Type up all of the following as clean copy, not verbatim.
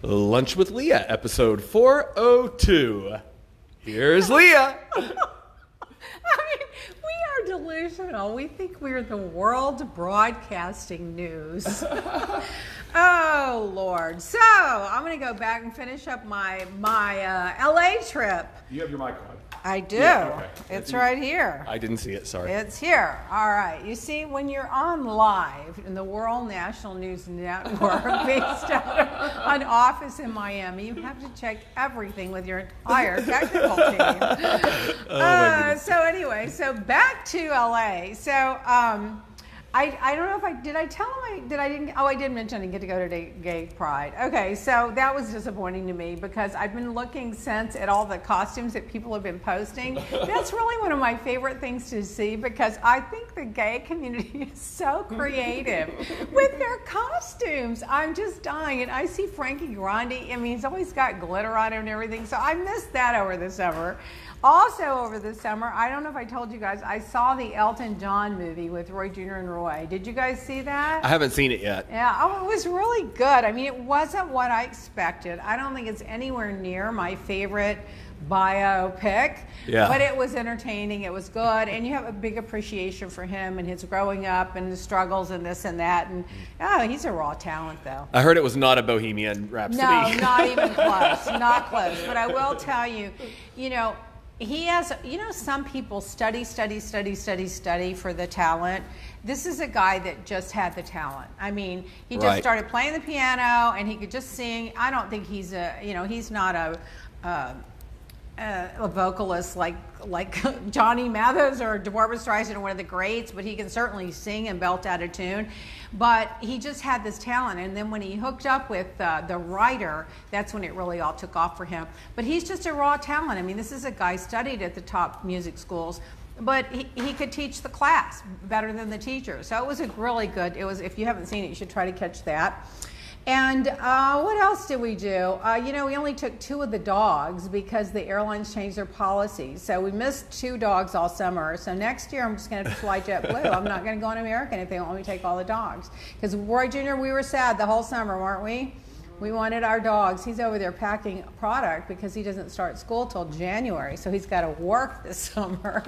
Lunch with Leah, episode 402. Here's Leah. I mean, we are delusional. We think we're the world broadcasting news. Oh, Lord. So, I'm going to go back and finish up my LA trip. You have your mic on. I do. Yeah, okay. It's right here. I didn't see it, sorry. It's here. All right. You see, when you're on live in the World National News Network based out of an office in Miami, you have to check everything with your entire technical team. So anyway, so back to LA. So I don't know if I tell them I didn't. Oh, I did mention I didn't get to go to Gay Pride. Okay, so that was disappointing to me because I've been looking since at all the costumes that people have been posting. That's really one of my favorite things to see because I think the gay community is so creative with their costumes. I'm just dying, and I see Frankie Grande. I mean, he's always got glitter on him and everything. So I missed that over the summer. Also over the summer, I don't know if I told you guys, I saw the Elton John movie with Roy Jr. and Roy. Did you guys see that? I haven't seen it yet. Yeah, oh, it was really good. I mean, it wasn't what I expected. I don't think it's anywhere near my favorite biopic, but it was entertaining, it was good, and you have a big appreciation for him and his growing up and the struggles and this and that, and he's a raw talent though. I heard it was not a Bohemian Rhapsody. No, not even close, not close, but I will tell you, he has, some people study for the talent. This is a guy that just had the talent. I mean, he just started playing the piano and he could just sing. I don't think he's he's not a vocalist like Johnny Mathis or Barbra Streisand or one of the greats, but he can certainly sing and belt out a tune. But he just had this talent, and then when he hooked up with the writer, that's when it really all took off for him. But he's just a raw talent. I mean, this is a guy studied at the top music schools, but he could teach the class better than the teacher. So it was a really good. It was. If you haven't seen it, you should try to catch that. And what else did we do? We only took 2 of the dogs because the airlines changed their policy. So we missed 2 dogs all summer. So next year I'm just going to fly JetBlue. I'm not going to go on American if they want me to take all the dogs. Because Roy Jr., we were sad the whole summer, weren't we? We wanted our dogs. He's over there packing product because he doesn't start school till January, so he's got to work this summer.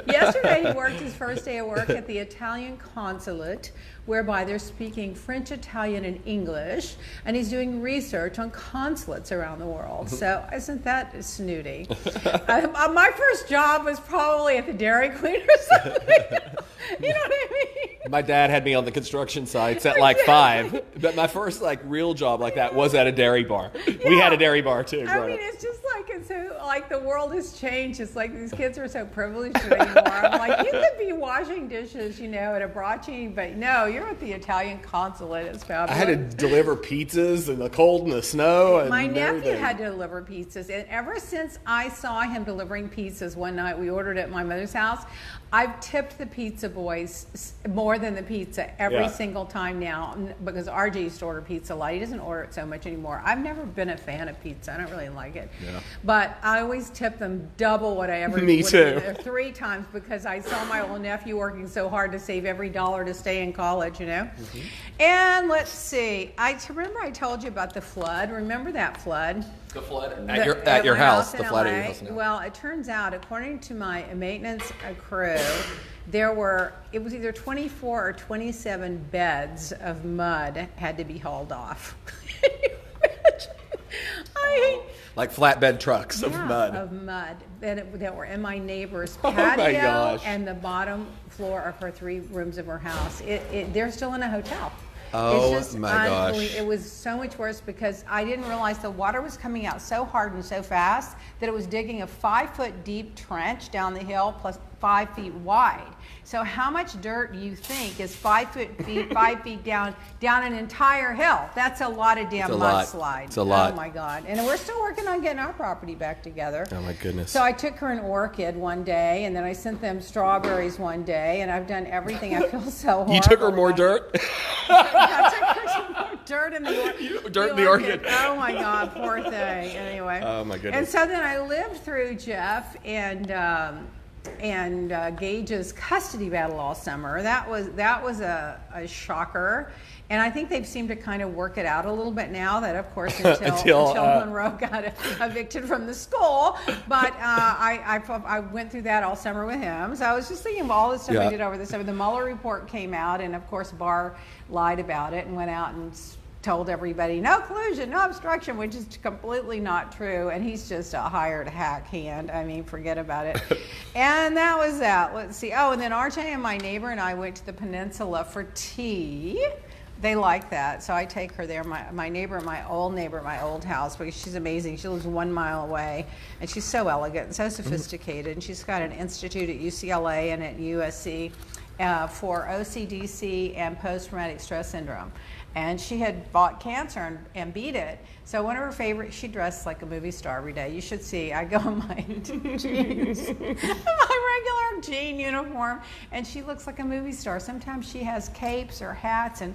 Yesterday he worked his first day of work at the Italian consulate, whereby they're speaking French, Italian, and English, and he's doing research on consulates around the world. So isn't that snooty? My first job was probably at the Dairy Queen or something. You know what I mean? My dad had me on the construction sites at like 5, but my first real job like that was at a dairy bar. Yeah. We had a dairy bar too. I mean, it's just it's so the world has changed. It's like these kids are so privileged anymore. I'm like, you could be washing dishes, at a bracci, but no, you're at the Italian consulate. It's fabulous. I had to deliver pizzas in the cold and the snow. And my nephew had to deliver pizzas, and ever since I saw him delivering pizzas one night, we ordered at my mother's house. I've tipped the pizza boys more than the pizza every single time now because RJ used to order pizza a lot. He doesn't order it so much anymore. I've never been a fan of pizza. I don't really like it. Yeah. But I always tip them double what I ever Me too. 3 times because I saw my little nephew working so hard to save every dollar to stay in college, Mm-hmm. And let's see. I remember I told you about the flood. Remember that flood? The flood at your house. The flood at your house. Well, it turns out, according to my maintenance crew, it was either 24 or 27 beds of mud had to be hauled off. Like flatbed trucks of mud. Of mud that were in my neighbor's patio and the bottom floor of her 3 rooms of her house. They're still in a hotel. Oh, it's just my gosh. It was so much worse because I didn't realize the water was coming out so hard and so fast that it was digging a 5-foot deep trench down the hill plus 5 feet wide. So how much dirt do you think is 5 feet down an entire hill? That's a lot of damn mudslide. It's a lot. Oh my God. And we're still working on getting our property back together. Oh my goodness. So I took her an orchid one day, and then I sent them strawberries one day, and I've done everything. I feel so horrible. You took her more dirt? I took her some more dirt in the orchid. Oh my God, poor thing. Anyway. Oh my goodness. And so then I lived through Jeff and Gage's custody battle all summer. That was a shocker. And I think they've seemed to kind of work it out a little bit now that, of course, until Monroe got evicted from the school. But I went through that all summer with him. So I was just thinking of all the stuff I did over the summer. The Mueller report came out, and, of course, Barr lied about it and went out and told everybody, no collusion, no obstruction, which is completely not true. And he's just a hired hack hand. I mean, forget about it. And that was that. Let's see. Oh, and then RJ and my neighbor and I went to the Peninsula for tea. They like that, so I take her there. My neighbor, my old house, because she's amazing. She lives 1 mile away, and she's so elegant and so sophisticated. And she's got an institute at UCLA and at USC for OCDC and post-traumatic stress syndrome. And she had fought cancer and beat it. So one of her favorites, she dressed like a movie star every day. You should see. I go in my jeans, my regular jean uniform, and she looks like a movie star. Sometimes she has capes or hats, and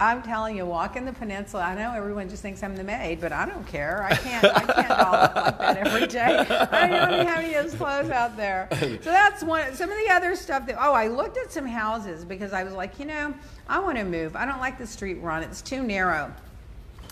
I'm telling you, walking the Peninsula, I know everyone just thinks I'm the maid, but I don't care. I can't all look like that every day. I don't even have any of those clothes out there. So that's one. Some of the other stuff I looked at some houses because I was like, I want to move. I don't like the street we're on. It's too narrow.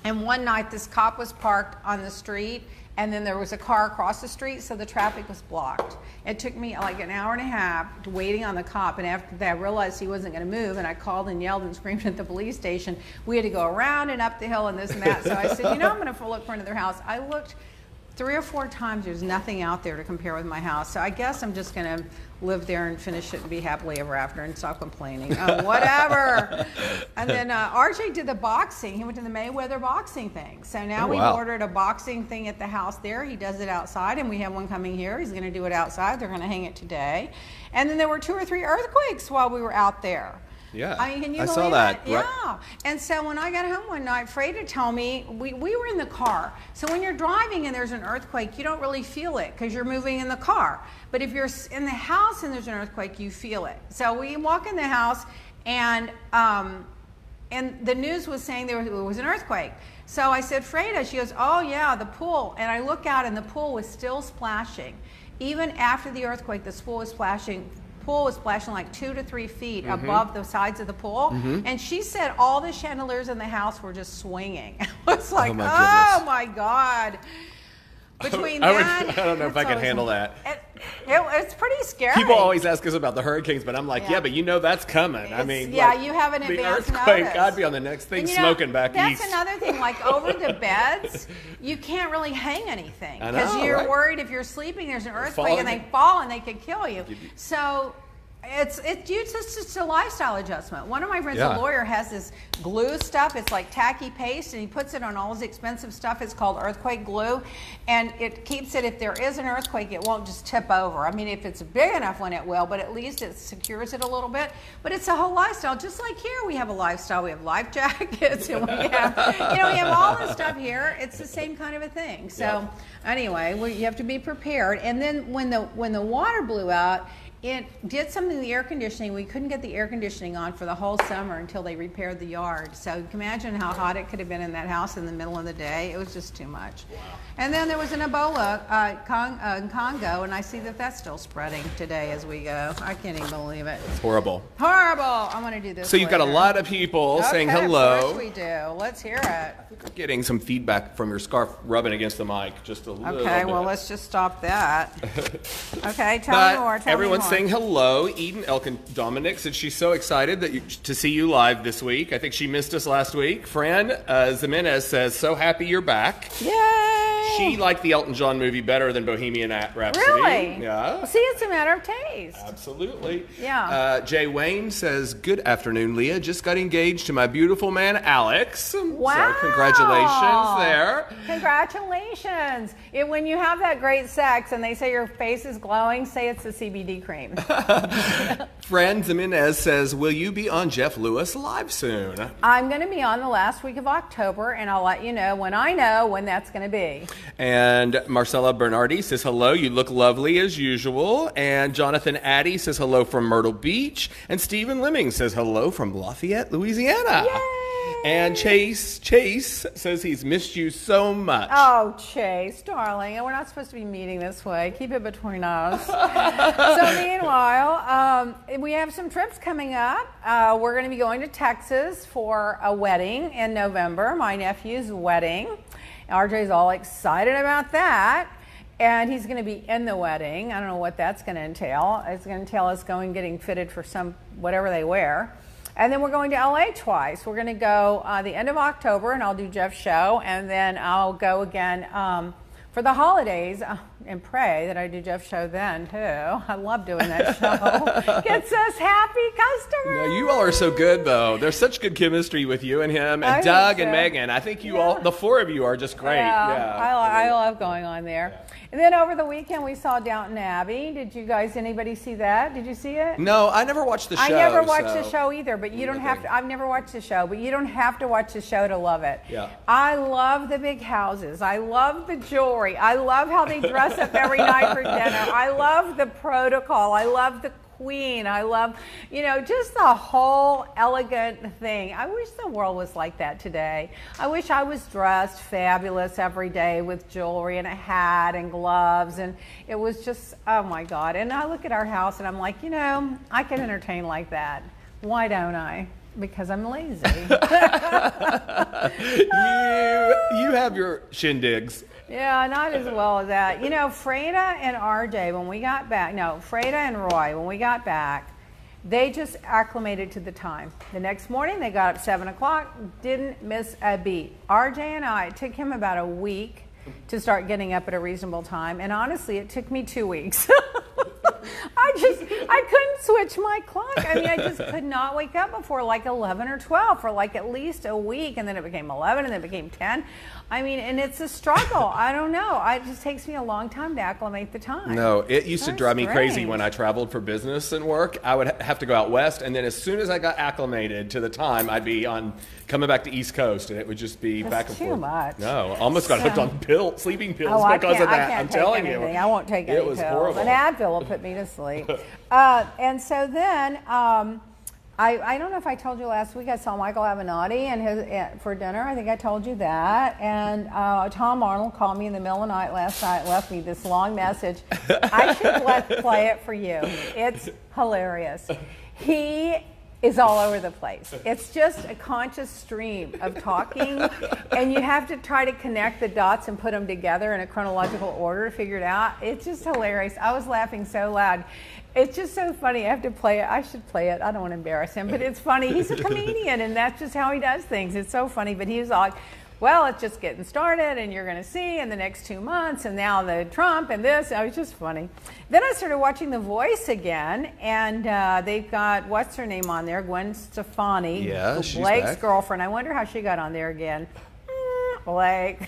And one night, this cop was parked on the street, and then there was a car across the street, so the traffic was blocked. It took me like an hour and a half waiting on the cop, and after that, I realized he wasn't going to move, and I called and yelled and screamed at the police station. We had to go around and up the hill and this and that. So I said, I'm going to look for another house. I looked 3 or 4 times. There's nothing out there to compare with my house. So I guess I'm just going to live there and finish it and be happily ever after and stop complaining. Oh, whatever. And then RJ did the boxing. He went to the Mayweather boxing thing. So now we've ordered a boxing thing at the house there. He does it outside, and we have one coming here. He's going to do it outside. They're going to hang it today. And then there were 2 or 3 earthquakes while we were out there. Yeah, I mean, can you believe saw that. It? Yeah. And so when I got home one night, Freda told me, we were in the car. So when you're driving and there's an earthquake, you don't really feel it because you're moving in the car. But if you're in the house and there's an earthquake, you feel it. So we walk in the house, and the news was saying there was an earthquake. So I said, Freda, she goes, oh yeah, the pool. And I look out, and the pool was still splashing. Even after the earthquake, the pool was splashing like 2 to 3 feet above the sides of the pool. And she said all the chandeliers in the house were just swinging. I was like, oh my God. Between that, I don't know if I could handle that. It's pretty scary. People always ask us about the hurricanes, but I'm like, yeah, but that's coming. I mean, you have an advance earthquake, notice. I'd be on the next thing smoking back east. That's another thing. Like over the beds, you can't really hang anything because you're worried if you're sleeping, there's an earthquake and they fall and they could kill you. So it's just a lifestyle adjustment. One of my friends, a lawyer, has this glue stuff. It's like tacky paste, and he puts it on all his expensive stuff. It's called earthquake glue, and it keeps it, if there is an earthquake, it won't just tip over. I mean, if it's big enough one, it will, but at least it secures it a little bit. But it's a whole lifestyle. Just like here, we have a lifestyle. We have life jackets, and we have all this stuff here. It's the same kind of a thing. So anyway, you have to be prepared. And then when the water blew out, it did something to the air conditioning. We couldn't get the air conditioning on for the whole summer until they repaired the yard. So you can imagine how hot it could have been in that house in the middle of the day. It was just too much. Wow. And then there was an Ebola in Congo, and I see that's still spreading today as we go. I can't even believe it. It's horrible. Horrible. I'm going to do this So you've got a lot of people saying hello. Of course we do. Let's hear it. I think I'm getting some feedback from your scarf rubbing against the mic just a little bit. Okay, well, let's just stop that. Okay, tell me more. Everyone's saying hello. Eden Elkin Dominic said she's so excited to see you live this week. I think she missed us last week. Fran Zimenez says, so happy you're back. Yay! She liked the Elton John movie better than Bohemian Rhapsody. Really? Yeah. See, it's a matter of taste. Absolutely. Yeah. Jay Wayne says, good afternoon, Leah. Just got engaged to my beautiful man, Alex. Wow. So congratulations there. Congratulations. When you have that great sex and they say your face is glowing, say it's the CBD cream. Fran Zimenez says, will you be on Jeff Lewis live soon? I'm going to be on the last week of October, and I'll let you know when that's going to be. And Marcella Bernardi says, hello, you look lovely as usual. And Jonathan Addy says, hello from Myrtle Beach. And Stephen Lemming says, hello from Lafayette, Louisiana. Yay! And Chase says he's missed you so much. Oh, Chase, darling, and we're not supposed to be meeting this way. Keep it between us. So meanwhile, we have some trips coming up. We're going to be going to Texas for a wedding in November, my nephew's wedding. RJ's all excited about that. And he's going to be in the wedding. I don't know what that's going to entail. It's going to entail us getting fitted for whatever they wear. And then we're going to LA twice. We're going to go the end of October, and I'll do Jeff's show. And then I'll go again for the holidays and pray that I do Jeff's show then, too. I love doing that show. Gets us happy customers. No, you all are so good, though. There's such good chemistry with you and him and Doug and Megan. I think you all, the four of you, are just great. I love going on there. Yeah. And then over the weekend, we saw Downton Abbey. Did you guys, anybody see that? Did you see it? No, I never watched the show. I never watched the show either, but you don't have to. I've never watched the show, but you don't have to watch the show to love it. Yeah. I love the big houses. I love the jewelry. I love how they dress up every night for dinner. I love the protocol. I love the Queen. I love, just the whole elegant thing. I wish the world was like that today. I wish I was dressed fabulous every day with jewelry and a hat and gloves, and it was just, oh my God. And I look at our house and I'm like, I can entertain like that. Why don't I? Because I'm lazy. You have your shindigs. Yeah, not as well as that. Freda and RJ, Freda and Roy, when we got back, they just acclimated to the time. The next morning, they got up 7 o'clock, didn't miss a beat. RJ and it took him about a week to start getting up at a reasonable time, and honestly, it took me 2 weeks. I couldn't switch my clock. I just could not wake up before like 11 or 12 for like at least a week, and then it became 11, and then it became 10. And it's a struggle. I don't know. It just takes me a long time to acclimate the time. No, it used to drive me crazy when I traveled for business and work. I would have to go out west, and then as soon as I got acclimated to the time, I'd be coming back to East Coast, and it would just be back and forth. Too much. No, almost got hooked on sleeping pills because of that. I'm telling you. I won't take any pills. It was horrible. An Advil will put me to sleep. And so then, I don't know if I told you last week, I saw Michael Avenatti for dinner. I think I told you that. And Tom Arnold called me in the middle of the night last night and left me this long message. I should play it for you. It's hilarious. He is all over the place. It's just a conscious stream of talking, and you have to try to connect the dots and put them together in a chronological order to figure it out. It's just hilarious. I was laughing so loud. It's just so funny. I have to play it. I should play it. I don't want to embarrass him, but it's funny. He's a comedian, and that's just how he does things. It's so funny. But he was like, well, it's just getting started, and you're going to see in the next 2 months, and now the Trump and this. It was just funny. Then I started watching The Voice again, and they've got, what's her name on there? Gwen Stefani. Yeah, she's Blake's back. girlfriend. I wonder how she got on there again. Blake.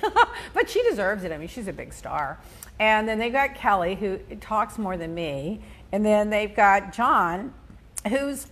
But she deserves it. She's a big star. And then they've got Kelly, who talks more than me. And then they've got John, who's,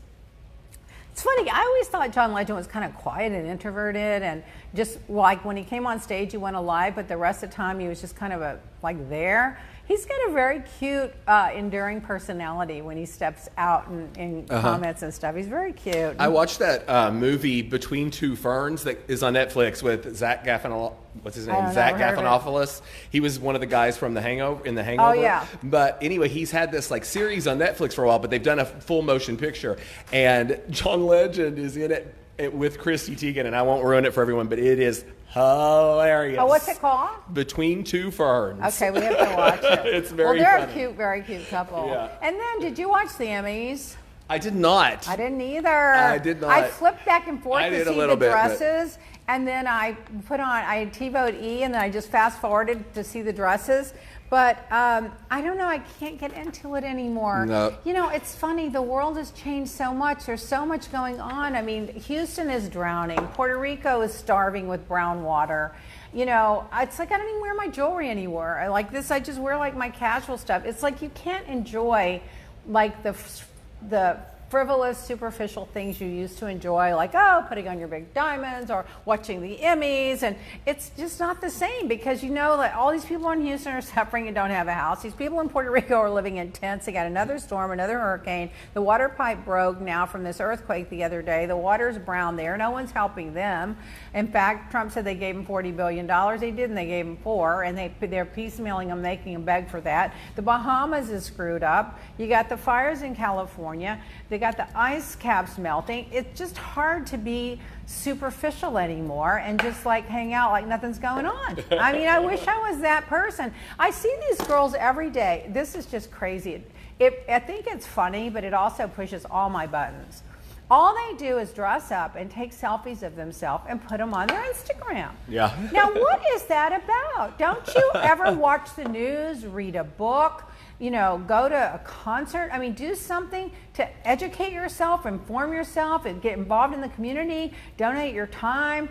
it's funny, I always thought John Legend was kind of quiet and introverted, and just like when he came on stage, he went alive, but the rest of the time he was just kind of there. He's got a very cute, enduring personality when he steps out in comments and stuff. He's very cute. I watched that movie Between Two Ferns that is on Netflix with Zach Galifianakis. What's his name? Zach Galifianakis. He was one of the guys from The Hangover. Oh yeah. But anyway, he's had this series on Netflix for a while, but they've done a full motion picture, and John Legend is in it with Chrissy Teigen, and I won't ruin it for everyone, but it is hilarious. Oh, what's it called? Between Two Ferns. Okay, we have to watch it. It's very they're funny. A cute, very cute couple. Yeah. And then, did you watch the Emmys? I did not. I didn't either. I did not. I flipped back and forth to see the dresses, but and then I TiVoed E, and then I just fast forwarded to see the dresses. But I don't know, I can't get into it anymore. No. It's funny, the world has changed so much. There's so much going on. Houston is drowning. Puerto Rico is starving with brown water. It's like I don't even wear my jewelry anymore. I like this, I just wear my casual stuff. It's like you can't enjoy the frivolous, superficial things you used to enjoy, like, oh, putting on your big diamonds or watching the Emmys. And it's just not the same, because you know that all these people in Houston are suffering and don't have a house. These people in Puerto Rico are living in tents. They got another storm, another hurricane. The water pipe broke now from this earthquake the other day. The water's brown there. No one's helping them. In fact, Trump said they gave them $40 billion. They didn't. They gave them $4 billion, and they're piecemealing them, making them beg for that. The Bahamas is screwed up. You got the fires in California. They got the ice caps melting. It's just hard to be superficial anymore and just like hang out like nothing's going on. I mean, I wish I was that person. I see these girls every day. This is just crazy. I think it's funny, but it also pushes all my buttons. All they do is dress up and take selfies of themselves and put them on their Instagram. Yeah. Now, what is that about? Don't you ever watch the news, read a book, you know, go to a concert? I mean, do something to educate yourself, inform yourself, and get involved in the community, donate your time,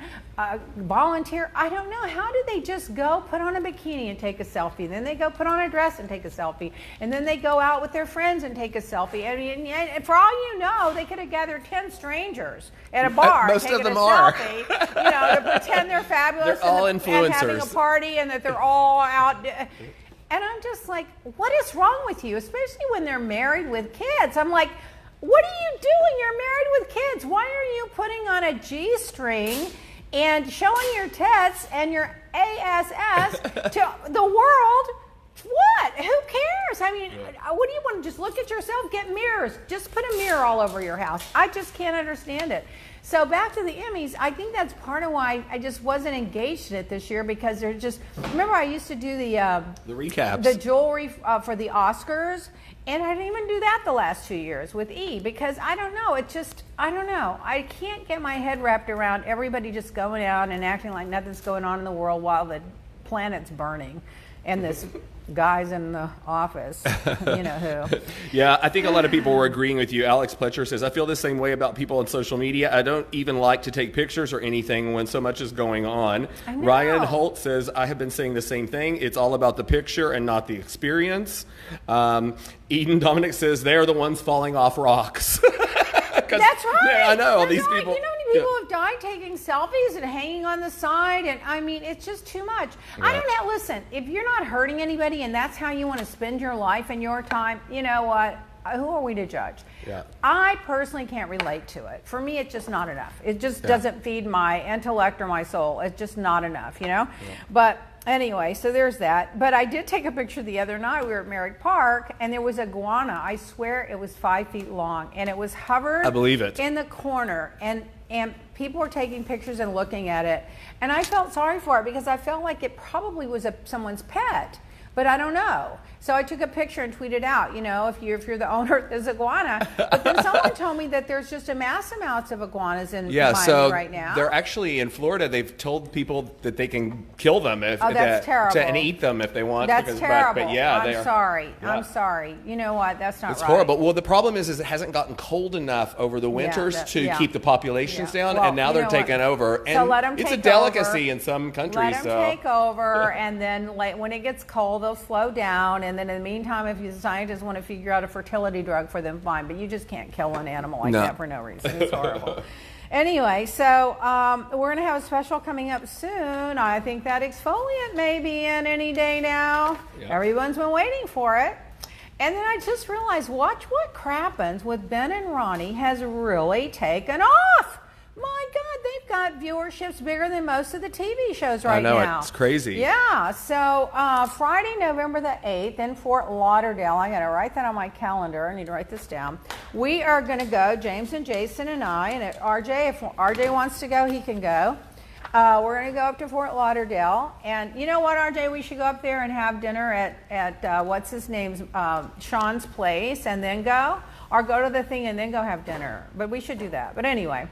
volunteer. I don't know. How do they just go put on a bikini and take a selfie? Then they go put on a dress and take a selfie. And then they go out with their friends and take a selfie. And for all you know, they could have gathered 10 strangers at a bar Most taking of them a are. selfie, you know, to pretend they're fabulous. They're all and having a influencers. party and that they're all out. And I'm just like, what is wrong with you? Especially when they're married with kids. I'm like, what are you doing? You're married with kids. Why are you putting on a G-string and showing your tits and your ASS to the world? What? Who cares? I mean, what do you want to just look at yourself? Get mirrors. Just put a mirror all over your house. I just can't understand it. So back to the Emmys, I think that's part of why I just wasn't engaged in it this year, because they're just, remember I used to do the recaps, the jewelry for the Oscars, and I didn't even do that the last 2 years with E, because I don't know, it just, I don't know. I can't get my head wrapped around everybody just going out and acting like nothing's going on in the world while the planet's burning and this guys in the office, you know who. Yeah, I think a lot of people were agreeing with you. Alex Pletcher says, I feel the same way about people on social media. I don't even like to take pictures or anything when so much is going on. Ryan Holt says, I have been saying the same thing. It's all about the picture and not the experience. Eden Dominic says, they're the ones falling off rocks. That's right. I know, all these people. You know how many people have died taking selfies and hanging on the side? And I mean, it's just too much. Yeah. I don't know. Listen, if you're not hurting anybody and that's how you want to spend your life and your time, you know what? Who are we to judge? Yeah. I personally can't relate to it. For me, it's just not enough. It just doesn't feed my intellect or my soul. It's just not enough, you know? Yeah. But anyway, so there's that. But I did take a picture the other night. We were at Merrick Park, and there was a iguana. I swear it was 5 feet long, and it was hovered I believe it. in the corner. And people were taking pictures and looking at it. And I felt sorry for it, because I felt like it probably was someone's pet. But I don't know. So I took a picture and tweeted out, you know, if you're the owner of this iguana. But then someone told me that there's just a mass amounts of iguanas in Miami right now. They're actually in Florida. They've told people that they can kill them terrible. and eat them if they want. That's terrible. But yeah, I'm sorry. Yeah. I'm sorry. You know what? That's not right. It's horrible. Well, the problem is it hasn't gotten cold enough over the winters to keep the populations down, and now they're taking over. And so let them it's take a delicacy over. In some countries. Let them take over, and then when it gets cold, they'll slow down. And then in the meantime, if you scientists want to figure out a fertility drug for them, fine. But you just can't kill an animal like that for no reason. It's horrible. Anyway, so we're going to have a special coming up soon. I think that exfoliant may be in any day now. Yep. Everyone's been waiting for it. And then I just realized, watch what crappens with Ben and Ronnie has really taken off. My God, they've got viewerships bigger than most of the TV shows right now. I know, it's crazy. Yeah, so Friday, November the 8th in Fort Lauderdale. I got to write that on my calendar. I need to write this down. We are going to go, James and Jason and I, and RJ, if RJ wants to go, he can go. We're going to go up to Fort Lauderdale. And you know what, RJ? We should go up there and have dinner at what's his name's, Sean's place, and then go. Or go to the thing and then go have dinner. But we should do that. But anyway.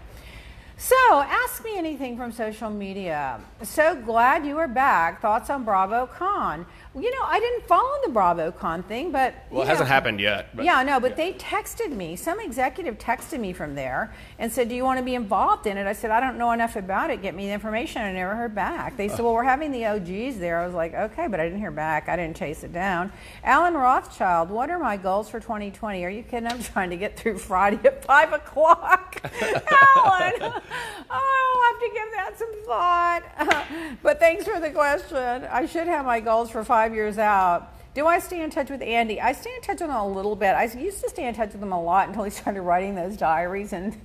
So, ask me anything from social media. So glad you are back. Thoughts on BravoCon? You know, I didn't follow the BravoCon thing, but... Well, it hasn't happened yet. But, but they texted me. Some executive texted me from there and said, do you want to be involved in it? I said, I don't know enough about it. Get me the information. I never heard back. They said, well, we're having the OGs there. I was like, okay, but I didn't hear back. I didn't chase it down. Alan Rothschild, what are my goals for 2020? Are you kidding? I'm trying to get through Friday at 5 o'clock. Alan, I'll have to give that some thought. But thanks for the question. I should have my goals for 5 years out. Do I stay in touch with Andy? I stay in touch with him a little bit. I used to stay in touch with him a lot until he started writing those diaries and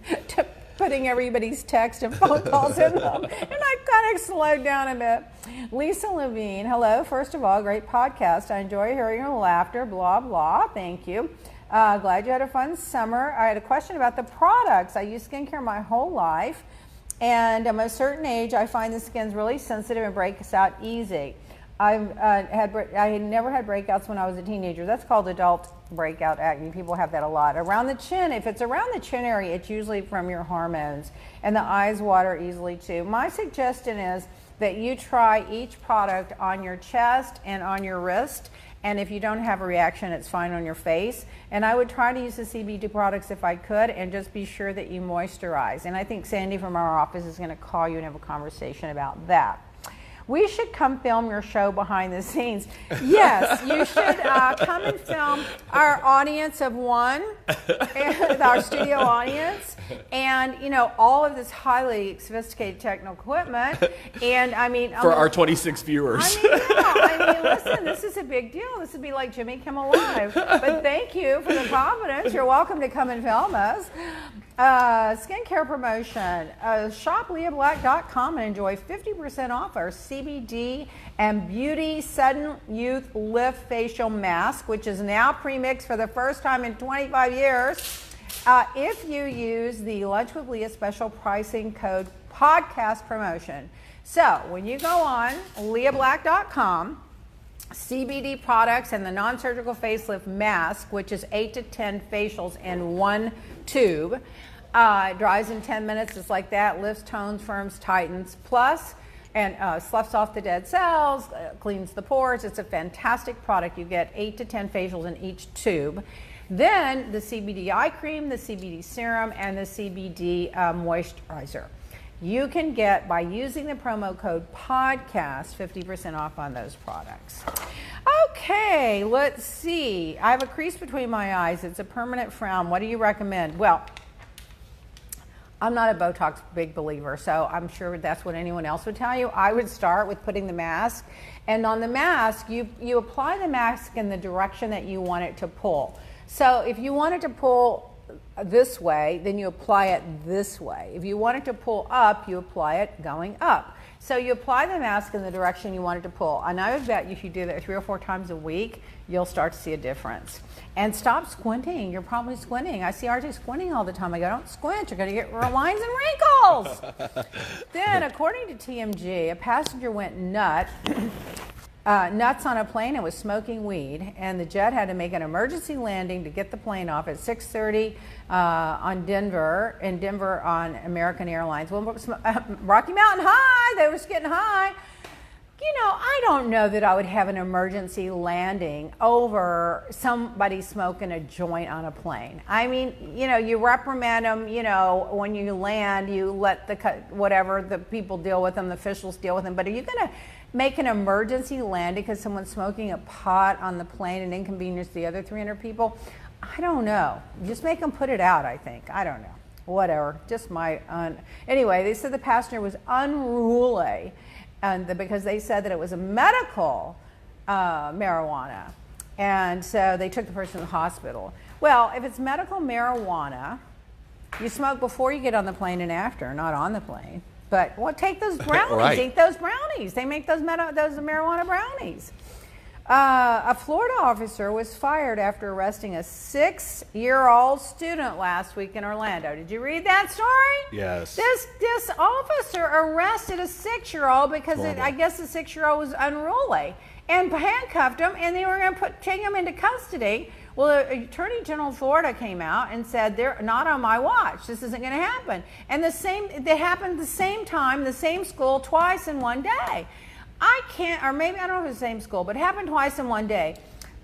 putting everybody's text and phone calls in them. And I kind of slowed down a bit. Lisa Levine, hello. First of all, great podcast. I enjoy hearing your laughter, blah, blah. Thank you. Glad you had a fun summer. I had a question about the products. I use skincare my whole life. And at a certain age, I find the skin's really sensitive and breaks out easy. I never had breakouts when I was a teenager. That's called adult breakout acne. People have that a lot. Around the chin, if it's around the chin area, it's usually from your hormones. And the eyes water easily too. My suggestion is that you try each product on your chest and on your wrist. And if you don't have a reaction, it's fine on your face. And I would try to use the CBD products if I could, and just be sure that you moisturize. And I think Sandy from our office is going to call you and have a conversation about that. We should come film your show behind the scenes. Yes, you should come and film our audience of one, our studio audience, and you know, all of this highly sophisticated technical equipment. And I mean, for our 26 viewers. I mean, listen, this is a big deal. This would be like Jimmy Kimmel Live. But thank you for the confidence. You're welcome to come and film us. Skincare promotion. Shop leahblack.com and enjoy 50% off our CBD and Beauty Sudden Youth Lift Facial Mask, which is now pre-mixed for the first time in 25 years. If you use the Lunch with Leah special pricing code podcast promotion. So when you go on leahblack.com, CBD products and the non-surgical facelift mask, which is 8 to 10 facials in one tube. It dries in 10 minutes just like that, lifts, tones, firms, tightens, plus, and sloughs off the dead cells, cleans the pores. It's a fantastic product. You get 8 to 10 facials in each tube. Then the CBD eye cream, the CBD serum, and the CBD moisturizer. You can get, by using the promo code podcast, 50% off on those products. Okay, let's see. I have a crease between my eyes. It's a permanent frown. What do you recommend? Well, I'm not a Botox big believer, so I'm sure that's what anyone else would tell you. I would start with putting the mask. And on the mask, you apply the mask in the direction that you want it to pull. So if you want it to pull this way, then you apply it this way. If you want it to pull up, you apply it going up. So you apply the mask in the direction you want it to pull. And I would bet if you do that 3 or 4 times a week, you'll start to see a difference. And stop squinting. You're probably squinting. I see RJ squinting all the time. I go, don't squint. You're going to get lines and wrinkles. Then, according to TMG, a passenger went nuts on a plane and was smoking weed, and the jet had to make an emergency landing to get the plane off at 6:30 in Denver on American Airlines. Well, Rocky Mountain High, they were just getting high. You know, I don't know that I would have an emergency landing over somebody smoking a joint on a plane. I mean, you know, you reprimand them, you know, when you land, you let the people deal with them, the officials deal with them. But are you going to make an emergency landing because someone's smoking a pot on the plane and inconvenience the other 300 people? I don't know. Just make them put it out, I think. I don't know. Whatever. Just anyway, they said the passenger was unruly. Because they said that it was a medical marijuana. And so they took the person to the hospital. Well, if it's medical marijuana, you smoke before you get on the plane and after, not on the plane. But take those brownies, right. Eat those brownies. They make those marijuana brownies. A Florida officer was fired after arresting a 6-year-old student last week in Orlando. Did you read that story? Yes. This officer arrested a 6-year-old because I guess the 6-year-old was unruly and handcuffed him, and they were going to take him into custody. Well, the Attorney General of Florida came out and said, they're not on my watch. This isn't going to happen. And they happened the same time, the same school, twice in one day. I can't, or maybe I don't know if it's the same school, but it happened twice in one day.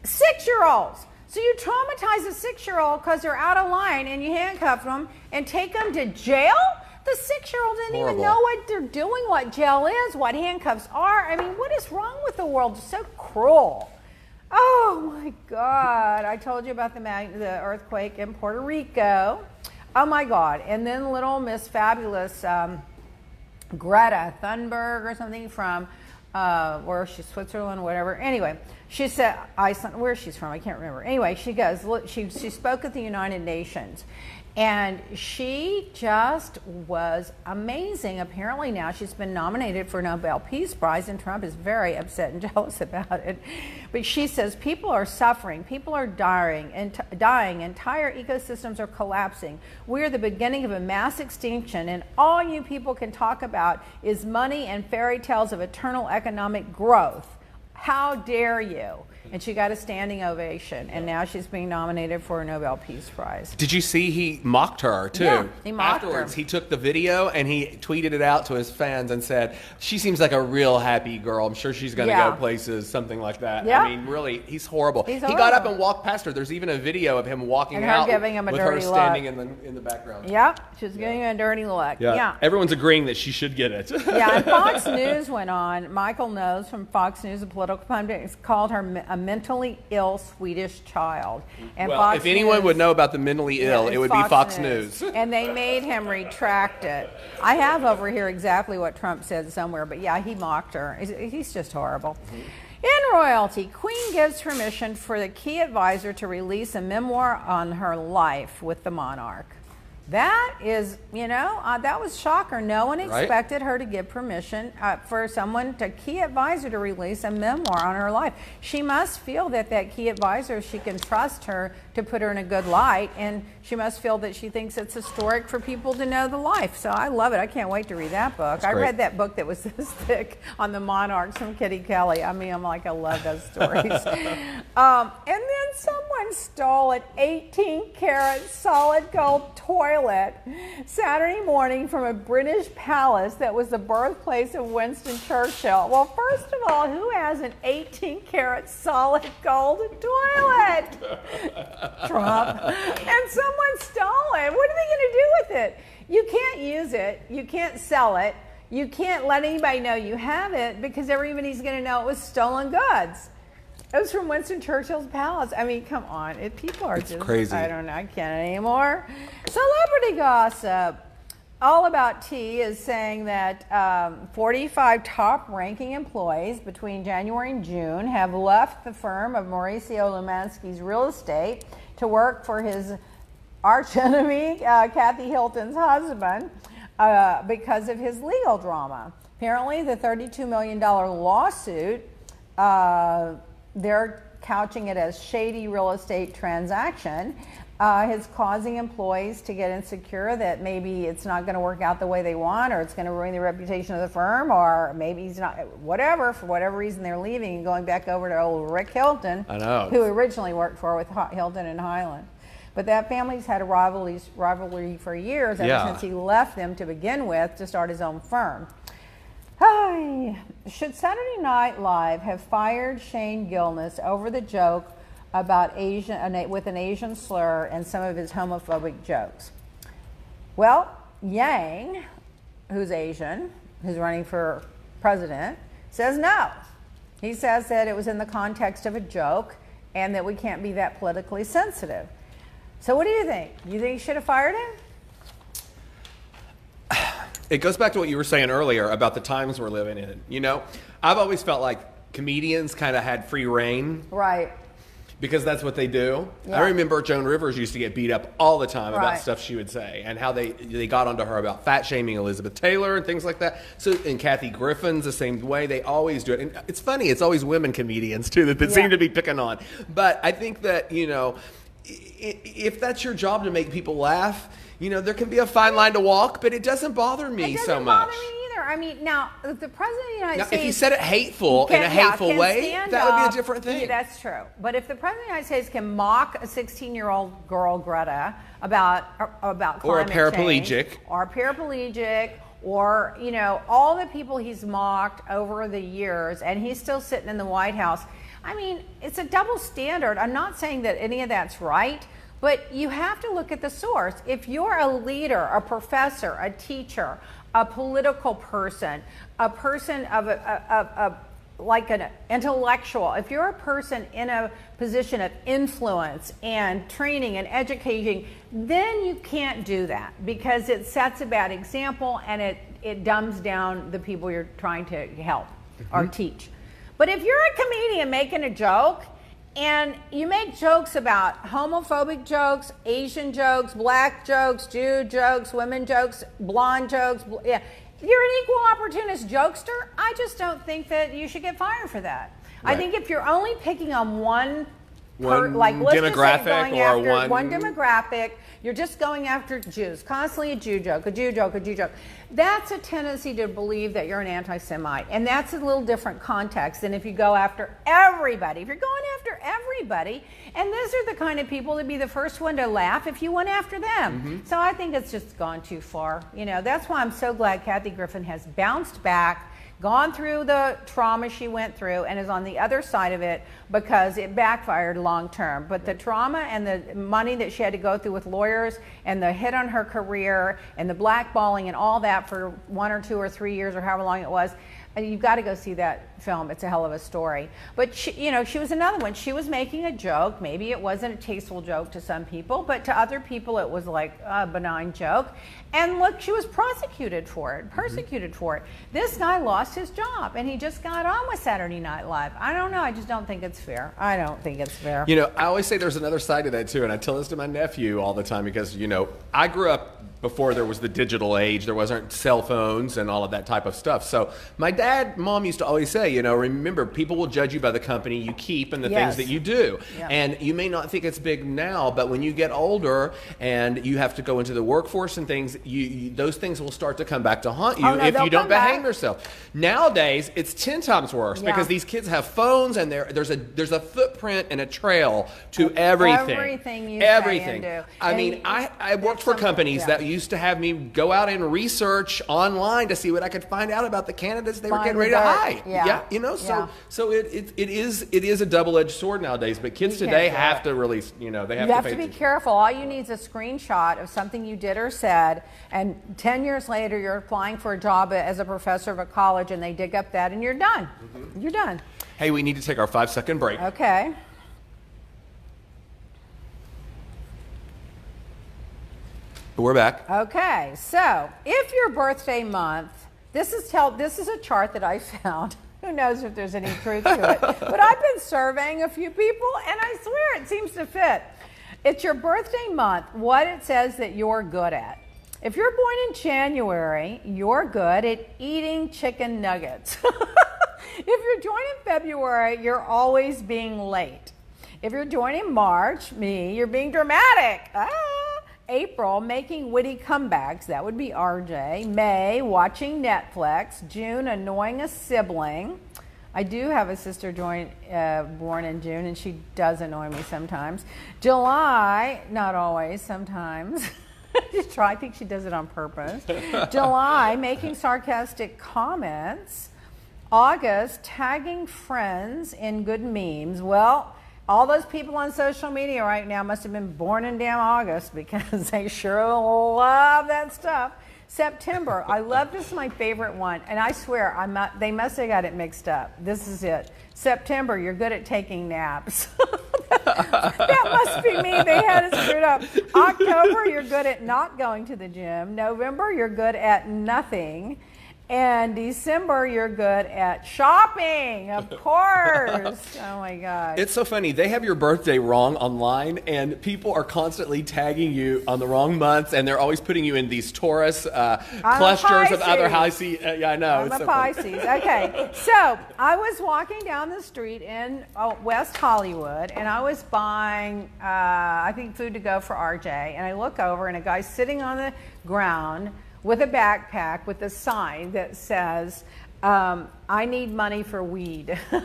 6-year-olds. So you traumatize a 6-year-old because they're out of line and you handcuff them and take them to jail? The 6-year-old didn't even know what they're doing, what jail is, what handcuffs are. I mean, what is wrong with the world? It's so cruel. Oh my God. I told you about the earthquake in Puerto Rico. Oh my God. And then little Miss Fabulous Greta Thunberg or something from where she's Switzerland, whatever. Anyway, she said, Iceland, where she's from, I can't remember. Anyway, she goes, look, she spoke at the United Nations. And she just was amazing. Apparently now she's been nominated for a Nobel Peace Prize, and Trump is very upset and jealous about it. But she says people are suffering, people are dying, entire ecosystems are collapsing. We're the beginning of a mass extinction, and all you people can talk about is money and fairy tales of eternal economic growth. How dare you? And she got a standing ovation, and now she's being nominated for a Nobel Peace Prize. Did you see he mocked her, too? Yeah, he mocked Afterwards, her. he took the video and he tweeted it out to his fans and said, she seems like a real happy girl. I'm sure she's going to go places, something like that. Yeah. I mean, really, he's horrible. He's He got horrible. up and walked past her. There's even a video of him walking And her out giving him a with her dirty standing look. in the background. Yeah, she was giving him a dirty look. Yeah. Everyone's agreeing that she should get it. Yeah, and Fox News went on. Michael Knowles from Fox News, a political pundit, called her a mentally ill Swedish child. And Well, Fox if anyone News, would know about the mentally ill, it's it would be Fox News. And they made him retract it. I have over here exactly what Trump said somewhere, but yeah, he mocked her. He's just horrible. In royalty, Queen gives permission for the key advisor to release a memoir on her life with the monarch. That is, that was a shocker. No one expected her to give permission for key advisor to release a memoir on her life. She must feel that key advisor, she can trust her to put her in a good light, and she must feel that she thinks it's historic for people to know the life. So I love it. I can't wait to read that book. I read that book that was this thick on the monarchs from Kitty Kelly. I mean, I love those stories. And then someone stole an 18-karat solid gold toilet Saturday morning from a British palace that was the birthplace of Winston Churchill. Well, first of all, who has an 18-karat solid gold toilet? Trump. And someone stole it. What are they going to do with it? You can't use it. You can't sell it. You can't let anybody know you have it because everybody's going to know it was stolen goods. It was from Winston Churchill's palace. I mean, come on. People are just crazy. I don't know. I can't anymore. Celebrity gossip. All About Tea is saying that 45 top-ranking employees between January and June have left the firm of Mauricio Lumansky's real estate to work for his archenemy, Kathy Hilton's husband, because of his legal drama. Apparently, the $32 million lawsuit, they're couching it as shady real estate transaction, is causing employees to get insecure that maybe it's not going to work out the way they want, or it's going to ruin the reputation of the firm, or maybe he's not, whatever, for whatever reason they're leaving and going back over to old Rick Hilton, who originally worked with Hilton and Highland. But that family's had a rivalry for years, ever since he left them to begin with to start his own firm. Should Saturday Night Live have fired Shane Gillis over the joke about with an Asian slur and some of his homophobic jokes? Well, Yang, who's Asian, who's running for president, says no. He says that it was in the context of a joke and that we can't be that politically sensitive. So what do you think? You think he should have fired him? It goes back to what you were saying earlier about the times we're living in. I've always felt like comedians kind of had free reign. Right. Because that's what they do. Yeah. I remember Joan Rivers used to get beat up all the time about stuff she would say, and how they got onto her about fat shaming Elizabeth Taylor and things like that. So, and Kathy Griffin's the same way. They always do it. And it's funny, it's always women comedians too that seem to be picking on. But I think that, if that's your job to make people laugh, there can be a fine line to walk, but it doesn't bother me so much. It doesn't bother me either. I mean, now, if the President of the United States... if he said it in a hateful way, that would be a different thing. Yeah, that's true. But if the President of the United States can mock a 16-year-old girl, Greta, about climate or a paraplegic. Change, or a paraplegic, or, you know, all the people he's mocked over the years, and he's still sitting in the White House. I mean, it's a double standard. I'm not saying that any of that's right, but you have to look at the source. If you're a leader, a professor, a teacher, a political person, a person of like an intellectual, if you're a person in a position of influence and training and educating, then you can't do that because it sets a bad example and it dumbs down the people you're trying to help or teach. But if you're a comedian making a joke and you make jokes about homophobic jokes, Asian jokes, black jokes, Jew jokes, women jokes, blonde jokes, yeah, you're an equal opportunist jokester. I just don't think that you should get fired for that. Right. I think if you're only picking on one demographic or one demographic, you're just going after Jews, constantly a Jew joke, a Jew joke, a Jew joke. That's a tendency to believe that you're an anti-Semite, and that's a little different context than if you go after everybody. If you're going after everybody, and those are the kind of people to be the first one to laugh if you went after them. So I think it's just gone too far. You know, that's why I'm so glad Kathy Griffin has bounced back, gone through the trauma she went through, and is on the other side of it because it backfired long term. But the trauma and the money that she had to go through with lawyers and the hit on her career and the blackballing and all that for 1 or 2 or 3 years or however long it was, you've got to go see that film. It's a hell of a story. But she, you know, she was another one. She was making a joke. Maybe it wasn't a tasteful joke to some people, but to other people it was like a benign joke. And look, she was prosecuted for it, persecuted for it. This guy lost his job, and he just got on with Saturday Night Live. I don't know. I just don't think it's fair. I don't think it's fair. You know, I always say there's another side to that, too, and I tell this to my nephew all the time because, you know, I grew up before there was the digital age. There wasn't cell phones and all of that type of stuff. So my mom used to always say, you know, remember, people will judge you by the company you keep and the things that you do. Yeah. And you may not think it's big now, but when you get older and you have to go into the workforce and things, those things will start to come back to haunt you if you don't behave yourself. Nowadays, it's 10 times worse because these kids have phones and there's a footprint and a trail to everything. Everything you say and do. I mean, I worked for companies that used to have me go out and research online to see what I could find out about the candidates they were getting ready to hire. Yeah, you know, so it is a double-edged sword nowadays. But kids today have to really, you know, they have to be careful. All you need is a screenshot of something you did or said, and 10 years later you're applying for a job as a professor of a college, and they dig up that, and you're done. You're done. Hey, we need to take our 5-second break. Okay. We're back. Okay, so if your birthday month, this is a chart that I found. Who knows if there's any truth to it? But I've been surveying a few people, and I swear it seems to fit. It's your birthday month, what it says that you're good at. If you're born in January, you're good at eating chicken nuggets. If you're born in February, you're always being late. If you're born in March, you're being dramatic. April, making witty comebacks. That would be RJ. May, watching Netflix. June, annoying a sibling. I do have a sister born in June, and she does annoy me sometimes. July, not always, sometimes. I think she does it on purpose. July, making sarcastic comments. August, tagging friends in good memes. Well, all those people on social media right now must have been born in damn August because they sure love that stuff. September, I love this, is my favorite one, and I swear they must have got it mixed up. This is it. September, you're good at taking naps. That must be me. They had it screwed up. October, you're good at not going to the gym. November, you're good at nothing. And December, you're good at shopping, of course. Oh, my God. It's so funny. They have your birthday wrong online, and people are constantly tagging you on the wrong months, and they're always putting you in these Taurus clusters of other Pisces. Yeah, I know. I'm a Pisces. Okay. So I was walking down the street in West Hollywood, and I was buying, I think, food to go for RJ. And I look over, and a guy's sitting on the ground with a backpack with a sign that says, I need money for weed. So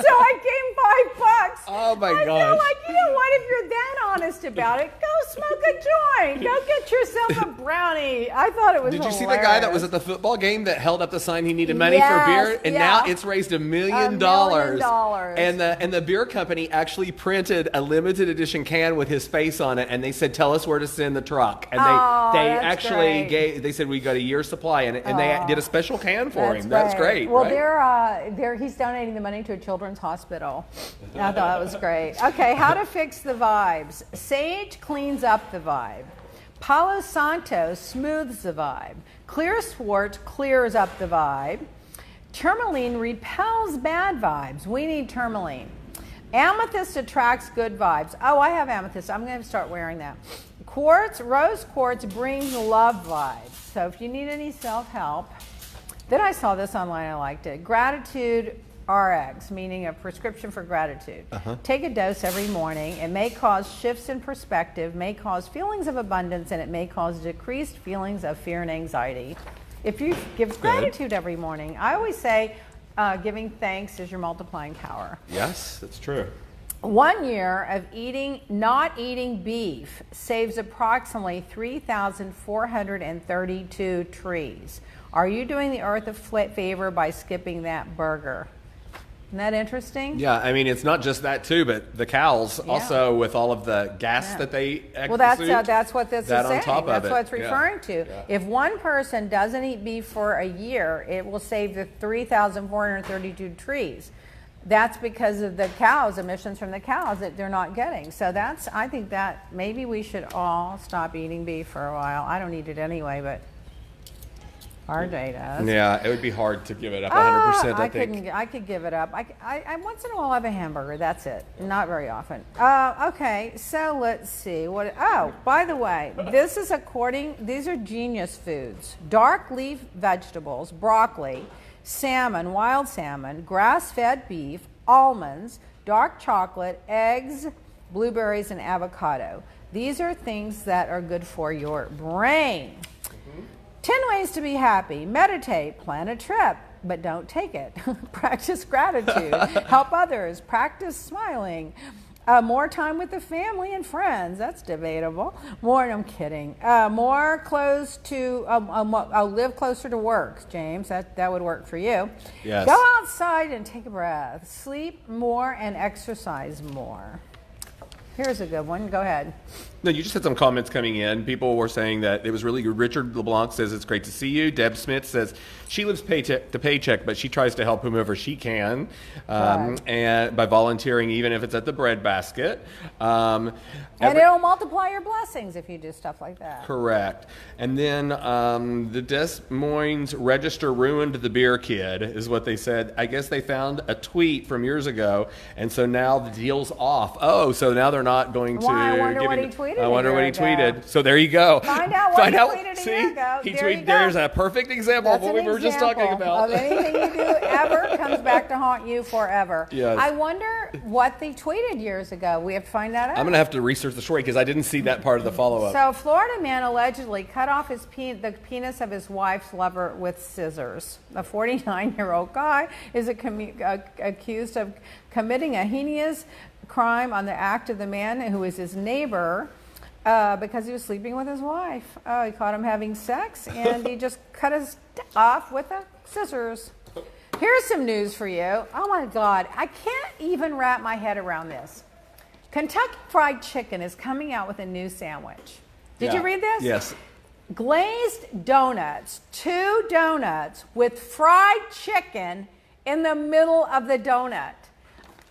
I gave $5. Oh my gosh. I feel like, you know what, if you're that honest about it, go smoke a joint. Go get yourself a brownie. I thought it was Did you hilarious. see the guy that was at the football game that held up the sign he needed money for beer? And now it's raised $1 million. And the beer company actually printed a limited edition can with his face on it, and they said, tell us where to send the truck. And they actually they said, we got a year's supply, and they did a special can for him. That's great. Well, right? he's donating the money to a children's hospital. I thought that was great. Okay, how to fix the vibes. Sage cleans up the vibe. Palo Santo smooths the vibe. Clear Swart clears up the vibe. Tourmaline repels bad vibes. We need tourmaline. Amethyst attracts good vibes. Oh, I have amethyst. I'm going to start wearing that. Quartz, rose quartz brings love vibes. So if you need any self-help, then I saw this online. I liked it. Gratitude RX, meaning a prescription for gratitude. Take a dose every morning. It may cause shifts in perspective, may cause feelings of abundance, and it may cause decreased feelings of fear and anxiety. If you give gratitude every morning, I always say giving thanks is your multiplying power. Yes, that's true. 1 year of not eating beef saves approximately 3,432 trees. Are you doing the earth a favor by skipping that burger? Isn't that interesting? Yeah, I mean, it's not just that too, but the cows also with all of the gas that they exude. Well, that's what this is saying. On top that's of what it. it's referring to. Yeah. If one person doesn't eat beef for a year, it will save the 3,432 trees. That's because of the cows, emissions from the cows that they're not getting. So I think that maybe we should all stop eating beef for a while. I don't eat it anyway, but RJ does. Yeah, it would be hard to give it up 100%, I think. I could give it up. I once in a while have a hamburger. That's it. Not very often. Okay, so let's see. By the way, these are genius foods. Dark leaf vegetables, broccoli, salmon, wild salmon, grass-fed beef, almonds, dark chocolate, eggs, blueberries, and avocado. These are things that are good for your brain. 10 ways to be happy. Meditate, plan a trip, but don't take it. Practice gratitude. Help others. Practice smiling. More time with the family and friends. That's debatable. I'm kidding. Live closer to work, James. That would work for you. Yes. Go outside and take a breath. Sleep more and exercise more. Here's a good one. Go ahead. No, you just had some comments coming in. People were saying that it was really good. Richard LeBlanc says it's great to see you. Deb Smith says she lives paycheck to paycheck, but she tries to help whomever she can, and by volunteering, even if it's at the bread basket. And it'll multiply your blessings if you do stuff like that. Correct. And then the Des Moines Register ruined the beer kid, is what they said. I guess they found a tweet from years ago, and so now the deal's off. Oh, so now they're not going to. I wonder what he tweeted. So there you go. Find out what he tweeted a year ago. There's a perfect example of what we were just talking about. Of anything you do ever comes back to haunt you forever. Yes. I wonder what they tweeted years ago. We have to find that out. I'm going to have to research the story because I didn't see that part of the follow-up. So, Florida man allegedly cut off the penis of his wife's lover with scissors. A 49-year-old guy is accused of committing a heinous crime on the act of the man who is his neighbor because he was sleeping with his wife. He caught him having sex, and he just cut his off with the scissors. Here's some news for you. Oh, my God. I can't even wrap my head around this. Kentucky Fried Chicken is coming out with a new sandwich. Did you read this? Yes. Glazed donuts, 2 donuts with fried chicken in the middle of the donut.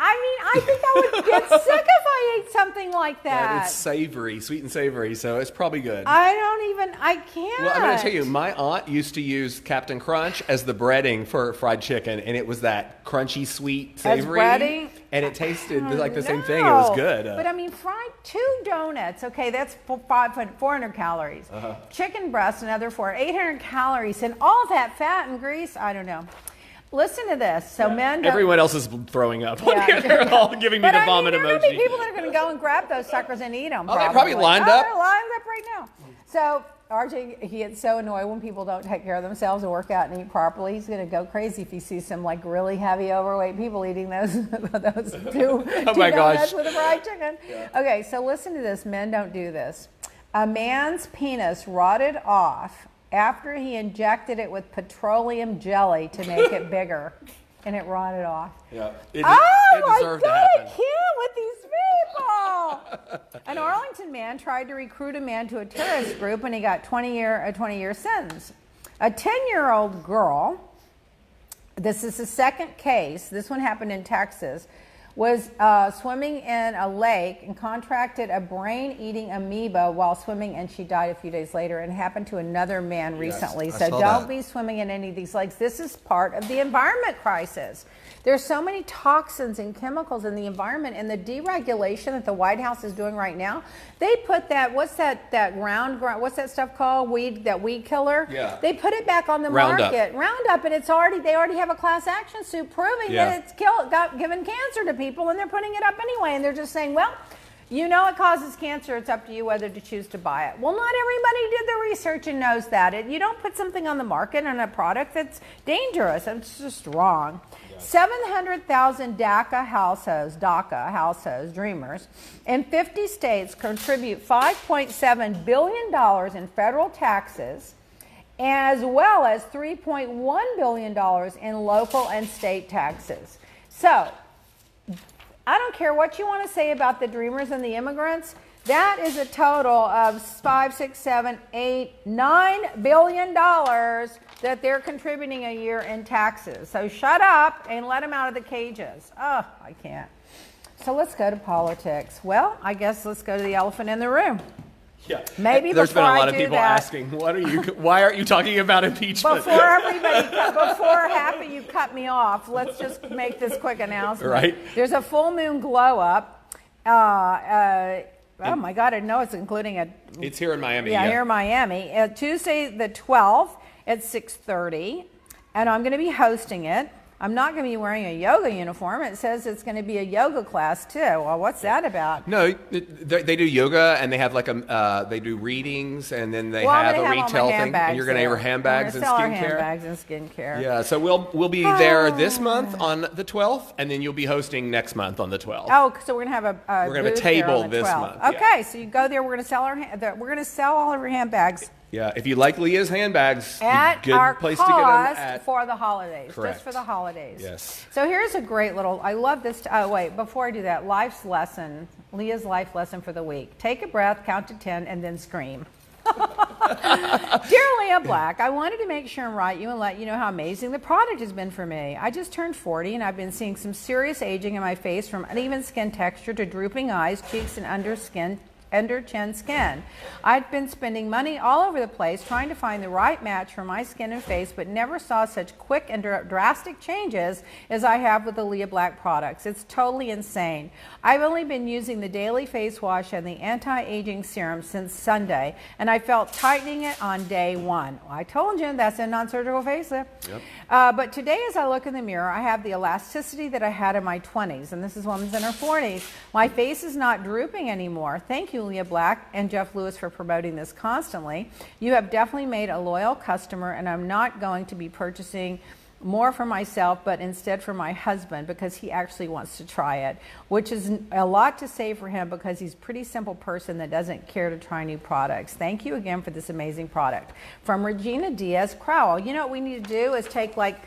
I mean, I think I would get sick if I ate something like that. Yeah, it's savory, sweet and savory, so it's probably good. I can't. Well, I'm going to tell you, my aunt used to use Captain Crunch as the breading for fried chicken, and it was that crunchy, sweet, savory. As breading? And it tasted like the same thing. It was good. But I mean, fried 2 donuts. Okay, that's 400 calories. Chicken breast, another 800 calories, and all that fat and grease. I don't know. Listen to this. So men. Everyone else is throwing up. They're all giving me the vomit emoji. There are going to be people that are going to go and grab those suckers and eat them. Oh, they probably lined up. They're lined up right now. So RJ, he gets so annoyed when people don't take care of themselves and work out and eat properly. He's going to go crazy if he sees some like really heavy, overweight people eating those two donuts with a fried chicken. Yeah. Okay, so listen to this. Men don't do this. A man's penis rotted off after he injected it with petroleum jelly to make it bigger, and it rotted off. Yeah, it deserved to happen. I can't with these people. An Arlington man tried to recruit a man to a terrorist group, and he got a 20-year sentence. A 10-year-old girl, this is the second case, this one happened in Texas, was swimming in a lake and contracted a brain-eating amoeba while swimming, and she died a few days later. And it happened to another man recently. So don't be swimming in any of these lakes. This is part of the environment crisis. There's so many toxins and chemicals in the environment, and the deregulation that the White House is doing right now. They put that, what's that what's that stuff called? That weed killer? Yeah. They put it back on the market. Roundup, and they already have a class action suit proving that it's given cancer to people, and they're putting it up anyway, and they're just saying, well, you know it causes cancer, it's up to you whether to choose to buy it. Well, not everybody did the research and knows that. You don't put something on the market on a product that's dangerous. It's just wrong. Yeah. 700,000 DACA households, dreamers, in 50 states contribute $5.7 billion in federal taxes, as well as $3.1 billion in local and state taxes. So, I don't care what you want to say about the dreamers and the immigrants. That is a total of $5, $6, $7, $8, $9 billion that they're contributing a year in taxes. So shut up and let them out of the cages. Oh, I can't. So let's go to politics. Well, I guess let's go to the elephant in the room. Yeah, maybe there's been a lot of people asking, why aren't you talking about impeachment? Before half of you cut me off, let's just make this quick announcement. Right. There's a full moon glow up. Oh my God, I know it's including it's here in Miami. Yeah, here in Miami. Tuesday the 12th at 6:30, and I'm going to be hosting it. I'm not going to be wearing a yoga uniform. It says it's going to be a yoga class too. Well, what's that about? No, they do yoga, and they have they do readings, and then they have a retail thing. And you're going to have your handbags and skincare. Handbags and skincare. Yeah, so we'll be there this month on the 12th, and then you'll be hosting next month on the 12th. Oh, so we're going to have a table this month. Okay, so you go there. We're going to sell all of your handbags. Yeah, if you like Leah's handbags, at good our place cost to get them for the holidays. Correct. Just for the holidays. Yes. So here's a great little, I love this. Wait, before I do that, life's lesson, Leah's life lesson for the week. Take a breath, count to 10, and then scream. Dear Leah Black, I wanted to make sure and write you and let you know how amazing the product has been for me. I just turned 40 and I've been seeing some serious aging in my face, from uneven skin texture to drooping eyes, cheeks, and under chin skin. I've been spending money all over the place trying to find the right match for my skin and face, but never saw such quick and drastic changes as I have with the Leah Black products. It's totally insane. I've only been using the daily face wash and the anti-aging serum since Sunday, and I felt tightening it on day one. Well, I told you that's a non-surgical facelift. Yep. But today as I look in the mirror, I have the elasticity that I had in my 20s, and this is woman's in her 40s. My face is not drooping anymore. Thank you, Leah Black and Jeff Lewis, for promoting this constantly. You have definitely made a loyal customer, and I'm not going to be purchasing more for myself, but instead for my husband, because he actually wants to try it, which is a lot to say for him because he's a pretty simple person that doesn't care to try new products. Thank you again for this amazing product. From Regina Diaz Crowell. You know what we need to do is take like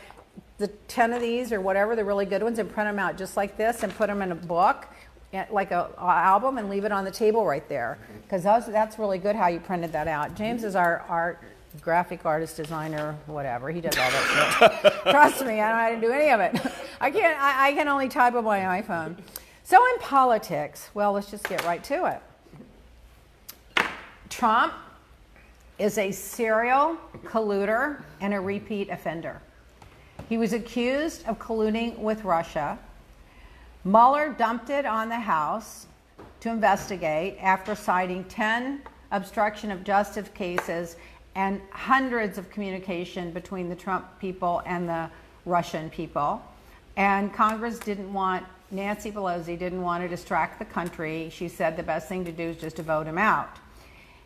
the 10 of these or whatever, the really good ones, and print them out just like this and put them in a book, like a album, and leave it on the table right there, because that's really good how you printed that out. James is our graphic artist, designer, whatever. He does all that stuff. Trust me, I don't know how to do any of it. I can only type on my iPhone. So in politics, well, let's just get right to it. Trump is a serial colluder and a repeat offender. He was accused of colluding with Russia. Mueller dumped it on the House to investigate after citing 10 obstruction of justice cases and hundreds of communication between the Trump people and the Russian people. And Congress Nancy Pelosi didn't want to distract the country. She said the best thing to do is just to vote him out.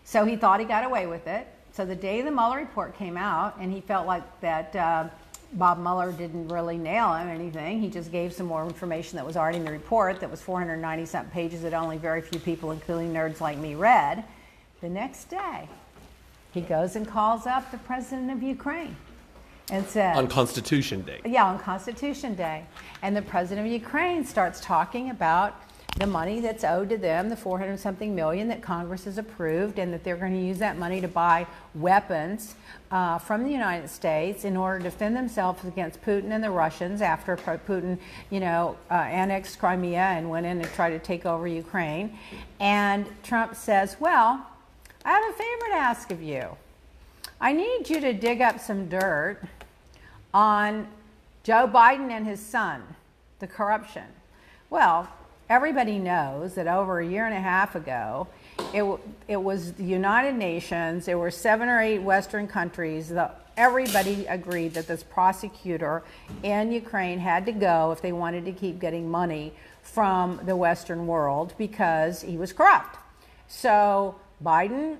So he thought he got away with it. So the day the Mueller report came out, and he felt like that Bob Mueller didn't really nail him anything. He just gave some more information that was already in the report that was 490-something pages that only very few people, including nerds like me, read. The next day, he goes and calls up the president of Ukraine and says... On Constitution Day. Yeah, on Constitution Day. And the president of Ukraine starts talking about the money that's owed to them, the 400-something million that Congress has approved, and that they're going to use that money to buy weapons from the United States in order to defend themselves against Putin and the Russians after Putin, annexed Crimea and went in and tried to take over Ukraine. And Trump says, well, I have a favor to ask of you. I need you to dig up some dirt on Joe Biden and his son, the corruption. Well, everybody knows that over a year and a half ago, it was the United Nations, there were 7 or 8 Western countries, everybody agreed that this prosecutor in Ukraine had to go if they wanted to keep getting money from the Western world because he was corrupt. So Biden's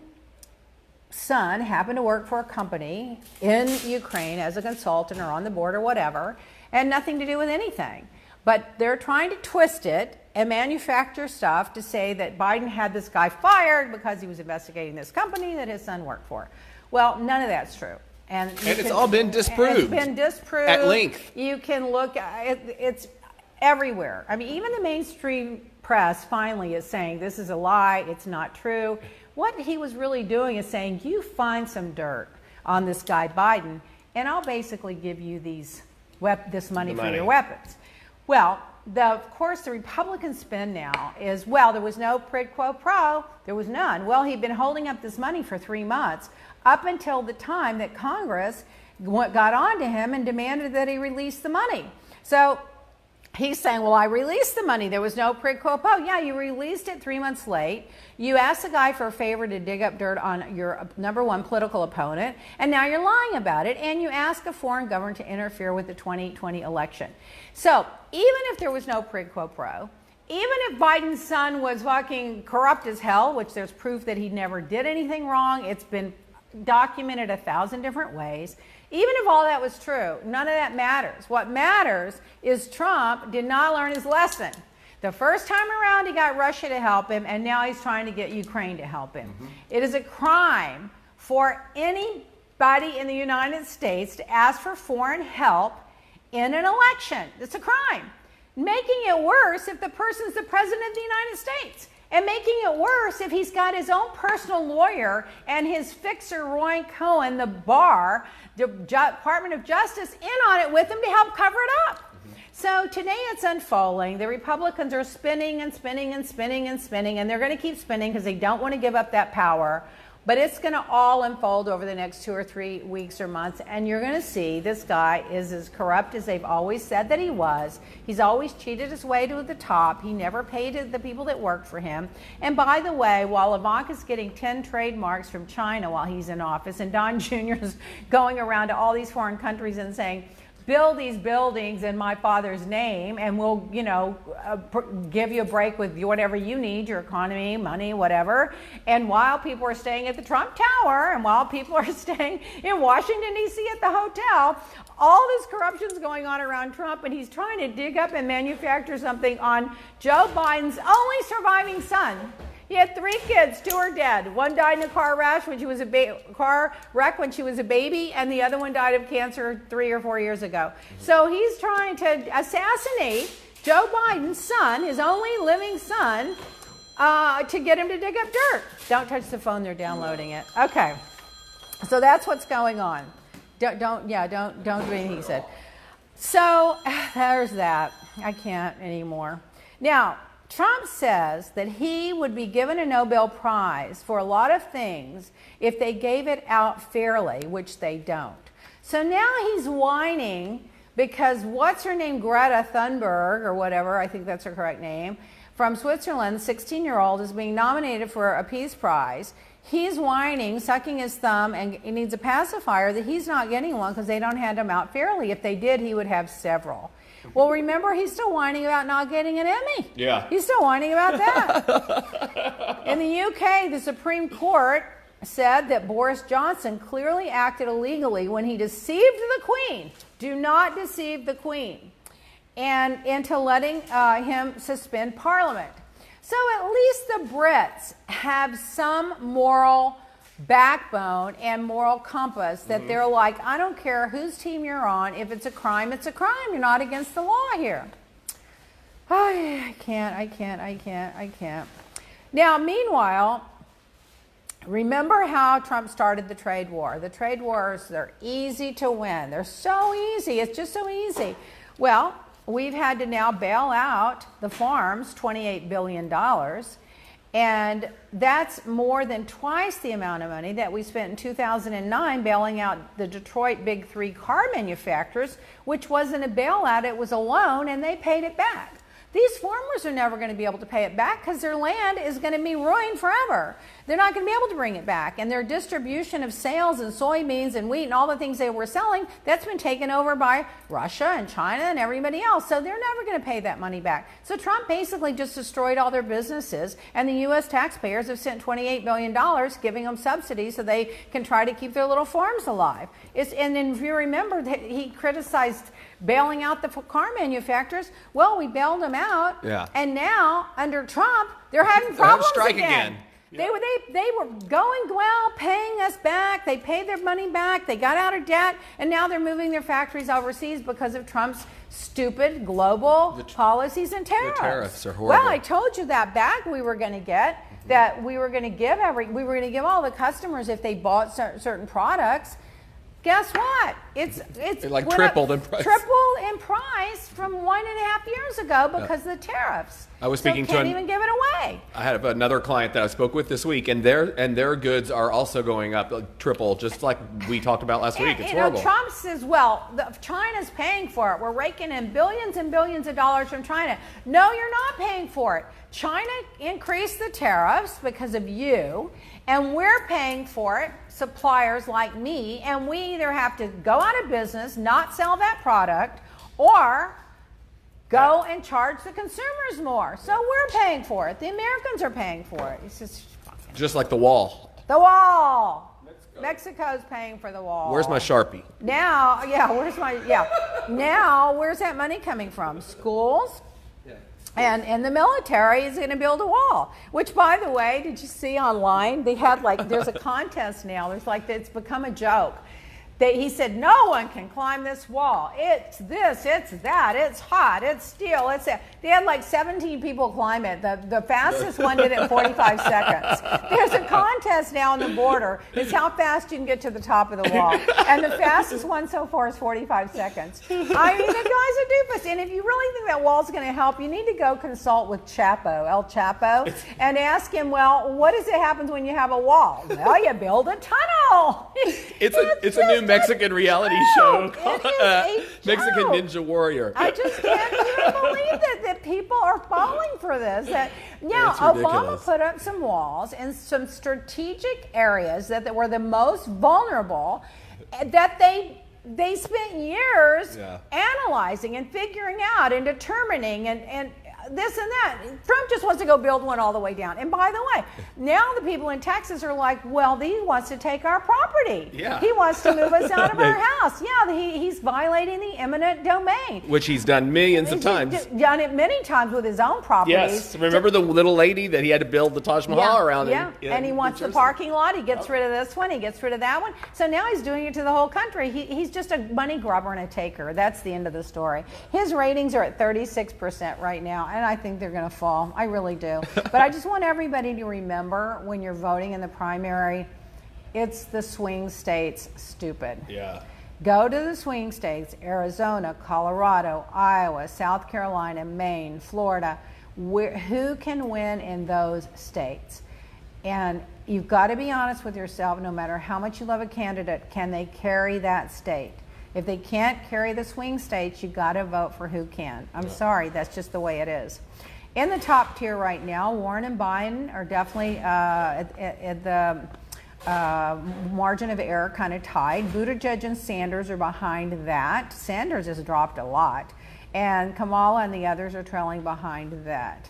son happened to work for a company in Ukraine as a consultant or on the board or whatever, and nothing to do with anything. But they're trying to twist it and manufacture stuff to say that Biden had this guy fired because he was investigating this company that his son worked for. Well, none of that's true. And it's all been disproved. It's been disproved. At length. You can look, it's everywhere. I mean, even the mainstream press finally is saying this is a lie, it's not true. What he was really doing is saying, you find some dirt on this guy Biden, and I'll basically give you this money for your weapons. Well, of course, the Republican spin now is, well, there was no quid pro quo. There was none. Well, he'd been holding up this money for 3 months up until the time that Congress got on to him and demanded that he release the money. So he's saying, well, I released the money. There was no quid pro quo. Yeah, you released it 3 months late. You asked the guy for a favor to dig up dirt on your number one political opponent, and now you're lying about it, and you ask a foreign government to interfere with the 2020 election. So even if there was no quid pro quo, even if Biden's son was fucking corrupt as hell, which there's proof that he never did anything wrong, it's been documented 1,000 different ways, even if all that was true, none of that matters. What matters is Trump did not learn his lesson. The first time around, he got Russia to help him, and now he's trying to get Ukraine to help him. Mm-hmm. It is a crime for anybody in the United States to ask for foreign help in an election. It's a crime. Making it worse if the person's the president of the United States. And making it worse if he's got his own personal lawyer and his fixer, Roy Cohen, the the Department of Justice, in on it with him to help cover it up. So today it's unfolding. The Republicans are spinning and spinning and spinning and spinning, and they're going to keep spinning because they don't want to give up that power. But it's going to all unfold over the next 2 or 3 weeks or months, and you're going to see this guy is as corrupt as they've always said that he was. He's always cheated his way to the top. He never paid the people that worked for him. And by the way, while Ivanka's getting 10 trademarks from China while he's in office, and Don Jr. is going around to all these foreign countries and saying, build these buildings in my father's name, and we'll, give you a break with whatever you need, your economy, money, whatever. And while people are staying at the Trump Tower, and while people are staying in Washington, D.C. at the hotel, all this corruption's going on around Trump, and he's trying to dig up and manufacture something on Joe Biden's only surviving son. He had 3 kids, 2 are dead. One died in a car wreck when she was a baby, and the other one died of cancer 3 or 4 years ago. So he's trying to assassinate Joe Biden's son, his only living son, to get him to dig up dirt. Don't touch the phone; they're downloading it. Okay, so that's what's going on. Don't do anything he said. So there's that. I can't anymore. Now, Trump says that he would be given a Nobel Prize for a lot of things if they gave it out fairly, which they don't. So now he's whining because what's her name, Greta Thunberg, or whatever, I think that's her correct name, from Switzerland, 16-year-old, is being nominated for a Peace Prize. He's whining, sucking his thumb, and he needs a pacifier that he's not getting one because they don't hand him out fairly. If they did, he would have several. Well, remember, he's still whining about not getting an Emmy. Yeah. He's still whining about that. In the UK, the Supreme Court said that Boris Johnson clearly acted illegally when he deceived the Queen. Do not deceive the Queen. And into letting him suspend Parliament. So at least the Brits have some moral backbone and moral compass that they're like, I don't care whose team you're on. If it's a crime, it's a crime. You're not against the law here. I can't. Now, meanwhile, remember how Trump started the trade war. The trade wars, they're easy to win. They're so easy. It's just so easy. Well, we've had to now bail out the farms, $28 billion. And that's more than twice the amount of money that we spent in 2009 bailing out the Detroit Big Three car manufacturers, which wasn't a bailout, it was a loan, and they paid it back. These farmers are never going to be able to pay it back because their land is going to be ruined forever. They're not going to be able to bring it back. And their distribution of sales and soybeans and wheat and all the things they were selling, that's been taken over by Russia and China and everybody else. So they're never going to pay that money back. So Trump basically just destroyed all their businesses, and the U.S. taxpayers have sent $28 billion giving them subsidies so they can try to keep their little farms alive. And then if you remember, he criticized bailing out the car manufacturers. Well, we bailed them out, and now under Trump, they're having problems again. Yeah. They were going well, paying us back. They paid their money back. They got out of debt, and now they're moving their factories overseas because of Trump's stupid global policies and tariffs. The tariffs are horrible. Well, I told you that bag we were going to get. That we were going to give all the customers if they bought certain products. Guess what? It like tripled in price. Tripled in price from 1.5 years ago because of the tariffs. I was speaking can't even give it away. I had another client that I spoke with this week, and their goods are also going up triple, just like we talked about last week. It's horrible. Trump says, well, China's paying for it. We're raking in billions and billions of dollars from China. No, you're not paying for it. China increased the tariffs because of you, and we're paying for it, suppliers like me, and we either have to go out of business, not sell that product, or go and charge the consumers more. So we're paying for it. The Americans are paying for it. It's just like the wall. The wall. Mexico's paying for the wall. Where's my Sharpie? Now, Now, where's that money coming from? Schools? And the military is going to build a wall, which, by the way, did you see online? They had there's a contest now. It's become a joke. He said, no one can climb this wall. It's this, it's that, it's hot, it's steel, it's that. They had 17 people climb it. The fastest one did it in 45 seconds. There's a contest now on the border. It's how fast you can get to the top of the wall. And the fastest one so far is 45 seconds. I mean, the guy's a doofus. And if you really think that wall's going to help, you need to go consult with El Chapo, and ask him, well, what happens when you have a wall? Well, you build a tunnel. It's a new Mexican reality show called Mexican Ninja Warrior. I just can't even believe that people are falling for this. Obama put up some walls in some strategic areas that were the most vulnerable, that they spent years analyzing and figuring out and determining and this and that. Trump just wants to go build one all the way down. And by the way, now the people in Texas are like, well, he wants to take our property. Yeah. He wants to move us out of our house. Yeah, he's violating the eminent domain. Which he's done millions of times. Done it many times with his own properties. Yes. Remember the little lady that he had to build the Taj Mahal around? Yeah, and he wants the parking lot. He gets rid of this one. He gets rid of that one. So now he's doing it to the whole country. He's just a money grubber and a taker. That's the end of the story. His ratings are at 36% right now. And I think they're going to fall. I really do. But I just want everybody to remember when you're voting in the primary, it's the swing states, stupid. Yeah. Go to the swing states, Arizona, Colorado, Iowa, South Carolina, Maine, Florida. Who can win in those states? And you've got to be honest with yourself, no matter how much you love a candidate, can they carry that state? If they can't carry the swing states, you got to vote for who can. I'm sorry, that's just the way it is. In the top tier right now, Warren and Biden are definitely at the margin of error, kind of tied. Buttigieg and Sanders are behind that. Sanders has dropped a lot. And Kamala and the others are trailing behind that.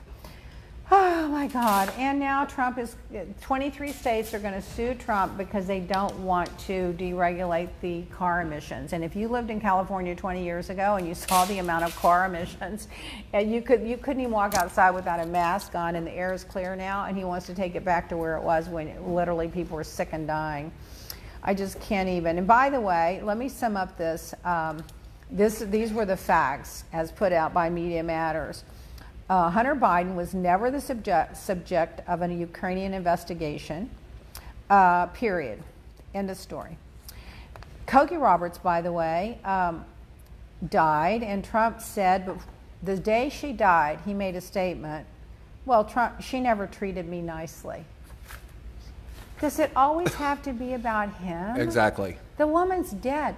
Oh my God. And now 23 states are going to sue Trump because they don't want to deregulate the car emissions. And if you lived in California 20 years ago and you saw the amount of car emissions, and you couldn't even walk outside without a mask on, and the air is clear now, and he wants to take it back to where it was when literally people were sick and dying. I just can't even. And by the way, let me sum up this. These were the facts as put out by Media Matters. Hunter Biden was never the subject of a Ukrainian investigation, period. End of story. Cokie Roberts, by the way, died, and Trump said, but the day she died, he made a statement, well, Trump, she never treated me nicely. Does it always have to be about him? Exactly. The woman's dead.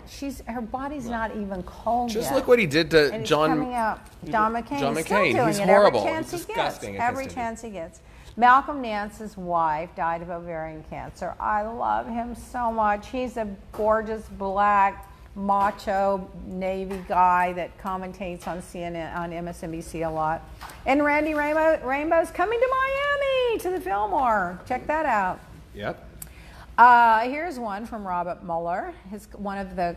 Her body's not even cold yet. Just look what he did to and John. Coming out. John McCain. John He's still McCain. doing He's it horrible. Every chance It's he gets. disgusting. Every chance he gets. Malcolm Nance's wife died of ovarian cancer. I love him so much. He's a gorgeous black macho Navy guy that commentates on CNN, on MSNBC a lot. And Randy Rainbow's coming to Miami to the Fillmore. Check that out. Yep. Here's one from Robert Mueller. One of the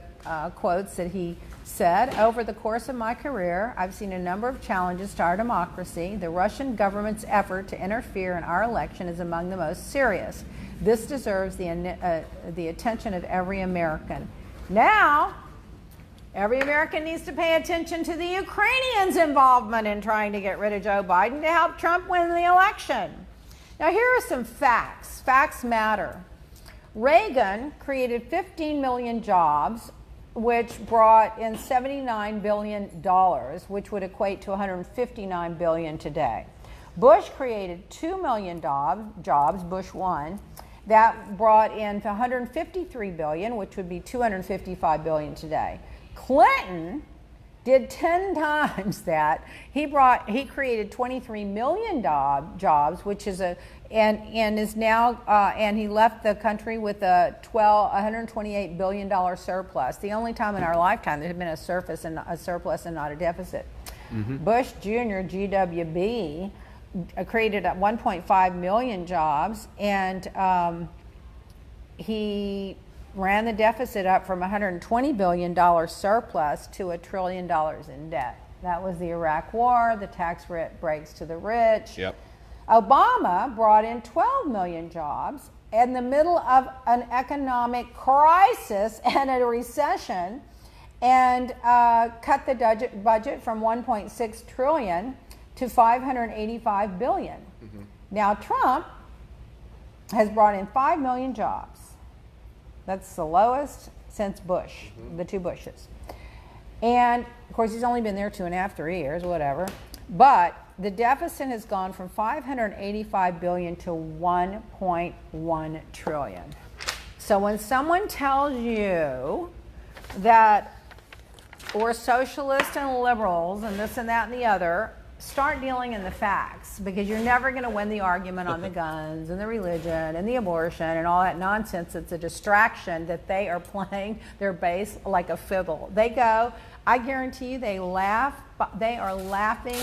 quotes that he said, over the course of my career, I've seen a number of challenges to our democracy. The Russian government's effort to interfere in our election is among the most serious. This deserves the attention of every American. Now, every American needs to pay attention to the Ukrainians' involvement in trying to get rid of Joe Biden to help Trump win the election. Now, here are some facts. Facts matter. Reagan created 15 million jobs, which brought in $79 billion, which would equate to $159 billion today. Bush created 2 million jobs, Bush 1, that brought in $153 billion, which would be $255 billion today. Clinton did 10 times that. He created 23 million jobs, which is and is now and he left the country with a $128 billion surplus. The only time in our lifetime there had been a surplus and not a deficit. Mm-hmm. Bush Jr. GWB created 1.5 million jobs, and he ran the deficit up from $120 billion surplus to $1 trillion in debt. That was the Iraq War, the tax breaks to the rich. Yep. Obama brought in 12 million jobs in the middle of an economic crisis and a recession, and cut the budget from 1.6 trillion to 585 billion. Mm-hmm. Now Trump has brought in 5 million jobs. That's the lowest since Bush, the two Bushes. And of course, he's only been there 2.5, 3 years, whatever. But the deficit has gone from 585 billion to 1.1 trillion. So when someone tells you that we're socialists and liberals and this and that and the other, start dealing in the facts, because you're never going to win the argument on the guns and the religion and the abortion and all that nonsense. It's a distraction that they are playing their bass like a fiddle. They go, I guarantee you they laugh, but they are laughing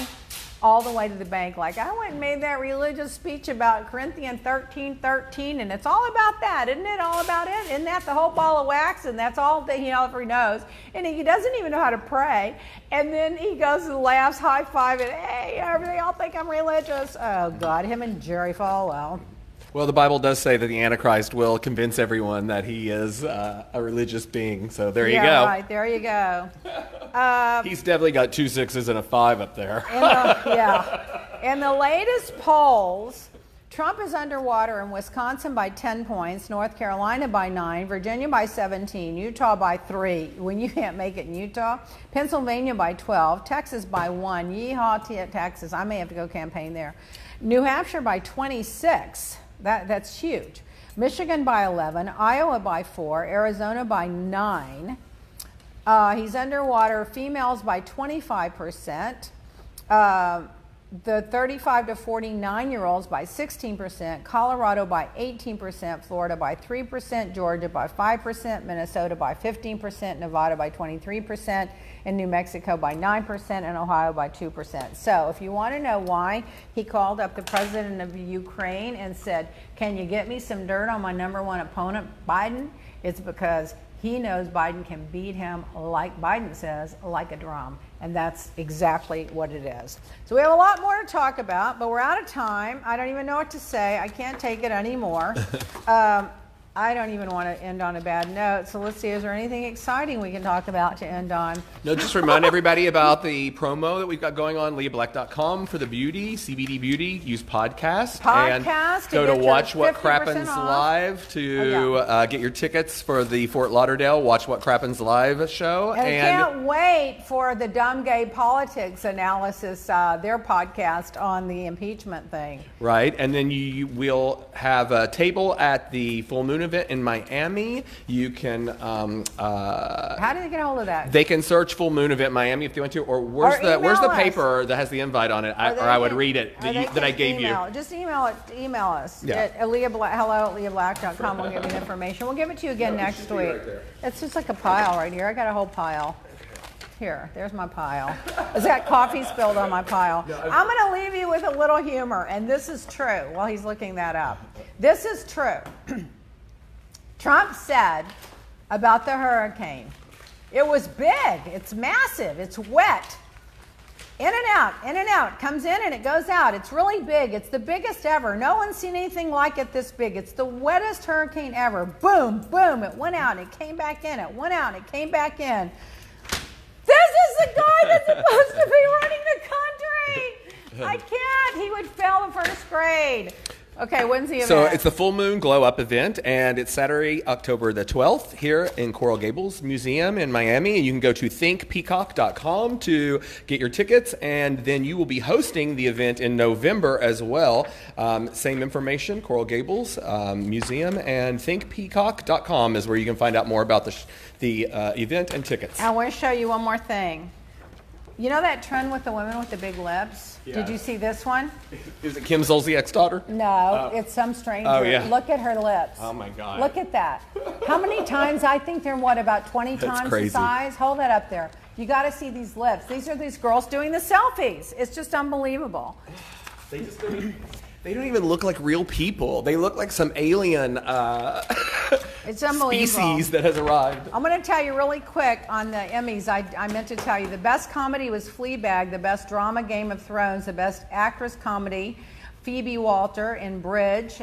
all the way to the bank. Like, I went and made that religious speech about Corinthians 13:13, and it's all about that, isn't it? All about it? Isn't that the whole ball of wax? And that's all that he ever knows. And he doesn't even know how to pray. And then he goes and laughs, high five, and hey, they all think I'm religious. Oh God, him and Jerry Falwell. Well, the Bible does say that the Antichrist will convince everyone that he is a religious being. So there you go. Yeah, right. There you go. He's definitely got 2 6s and a 5 up there. In the latest polls, Trump is underwater in Wisconsin by 10 points, North Carolina by 9, Virginia by 17, Utah by 3, when you can't make it in Utah, Pennsylvania by 12, Texas by 1, yeehaw Texas, I may have to go campaign there, New Hampshire by 26, that's huge, Michigan by 11, Iowa by 4, Arizona by 9, he's underwater, females by 25%, the 35 to 49-year-olds by 16%, Colorado by 18%, Florida by 3%, Georgia by 5%, Minnesota by 15%, Nevada by 23%, and New Mexico by 9%, and Ohio by 2%. So if you want to know why he called up the president of Ukraine and said, can you get me some dirt on my number one opponent, Biden? It's because he knows Biden can beat him, like Biden says, like a drum. And that's exactly what it is. So we have a lot more to talk about, but we're out of time. I don't even know what to say. I can't take it anymore. I don't even want to end on a bad note. So let's see, is there anything exciting we can talk about to end on? No, just remind everybody about the promo that we've got going on, leahblack.com for the beauty, CBD beauty. Use podcast. And go to Watch What Crappens Live to get your tickets for the Fort Lauderdale Watch What Crappens Live show. And I can't wait for the Dumb Gay Politics analysis, their podcast on the impeachment thing. Right, and then you will have a table at the Full Moon event in Miami. You can how do they get a hold of that? They can search Full Moon event Miami if they want to, or where's the paper that has the invite on it, or I would read it that I gave you. Just email us at hello@leahblack.com. We'll give you the information. We'll give it to you again next week. Right there. It's just like a pile right here. I got a whole pile. Here, there's my pile. Is that coffee spilled on my pile? I'm going to leave you with a little humor, and this is true while he's looking that up. This is true. Trump said about the hurricane, it was big, it's massive, it's wet. In and out, comes in and it goes out. It's really big. It's the biggest ever. No one's seen anything like it this big. It's the wettest hurricane ever. Boom, boom, it went out and it came back in. It went out and it came back in. This is the guy that's supposed to be running the country. I can't. He would fail the first grade. Okay, when's the event? So it's the Full Moon Glow Up event, and it's Saturday, October the 12th here in Coral Gables Museum in Miami. And you can go to thinkpeacock.com to get your tickets, and then you will be hosting the event in November as well. Same information, Coral Gables Museum, and thinkpeacock.com is where you can find out more about the event and tickets. I want to show you one more thing. You know that trend with the women with the big lips? Yeah. Did you see this one? Is it Kim Zolciak's daughter? No, it's some stranger. Oh, yeah. Look at her lips. Oh, my God. Look at that. How many times? I think they're, about 20 times the size? Hold that up there. You got to see these lips. These are these girls doing the selfies. It's just unbelievable. They don't even look like real people. They look like some alien it's unbelievable. Species that has arrived. I'm going to tell you really quick on the Emmys. I meant to tell you the best comedy was Fleabag, the best drama Game of Thrones, the best actress comedy Phoebe Walter in Bridge,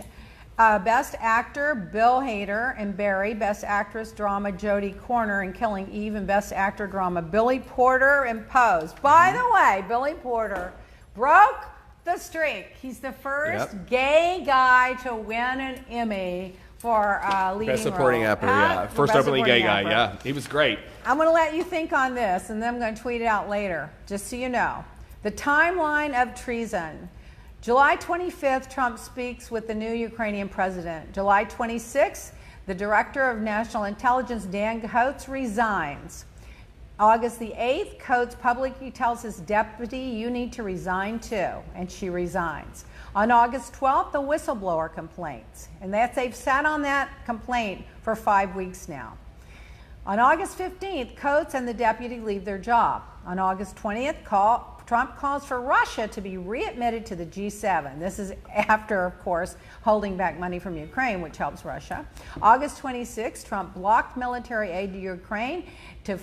best actor Bill Hader in Barry, best actress drama Jodie Corner in Killing Eve, and best actor drama Billy Porter in Pose. By the way, Billy Porter broke the streak. He's the first gay guy to win an Emmy for leading Best supporting role. actor, yeah. First openly gay guy, yeah. He was great. I'm going to let you think on this, and then I'm going to tweet it out later, just so you know. The timeline of treason. July 25th, Trump speaks with the new Ukrainian president. July 26th, the director of national intelligence, Dan Coats, resigns. August the 8th, Coates publicly tells his deputy, you need to resign too, and she resigns. On August 12th, the whistleblower complains, and they've sat on that complaint for 5 weeks now. On August 15th, Coates and the deputy leave their job. On August 20th, Trump calls for Russia to be readmitted to the G7. This is after, of course, holding back money from Ukraine, which helps Russia. August 26th, Trump blocked military aid to Ukraine to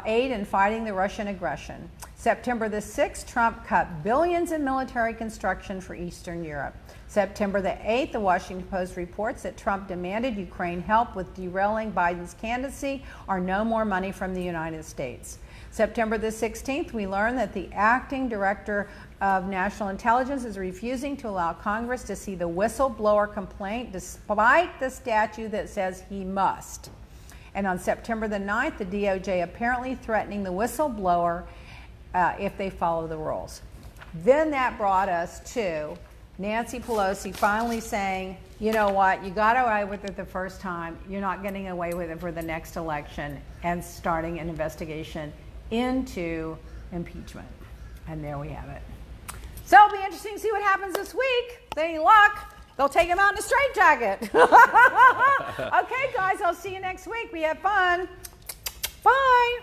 aid in fighting the Russian aggression. September the 6th, Trump cut billions in military construction for Eastern Europe. September the 8th, the Washington Post reports that Trump demanded Ukraine help with derailing Biden's candidacy or no more money from the United States. September the 16th, we learn that the acting director of national intelligence is refusing to allow Congress to see the whistleblower complaint despite the statute that says he must. And on September the 9th, the DOJ apparently threatening the whistleblower if they follow the rules. Then that brought us to Nancy Pelosi finally saying, you know what, you got away with it the first time, you're not getting away with it for the next election, and starting an investigation into impeachment. And there we have it. So it'll be interesting to see what happens this week. With any luck, they'll take him out in a straitjacket. Okay, guys, I'll see you next week. We have fun. Bye.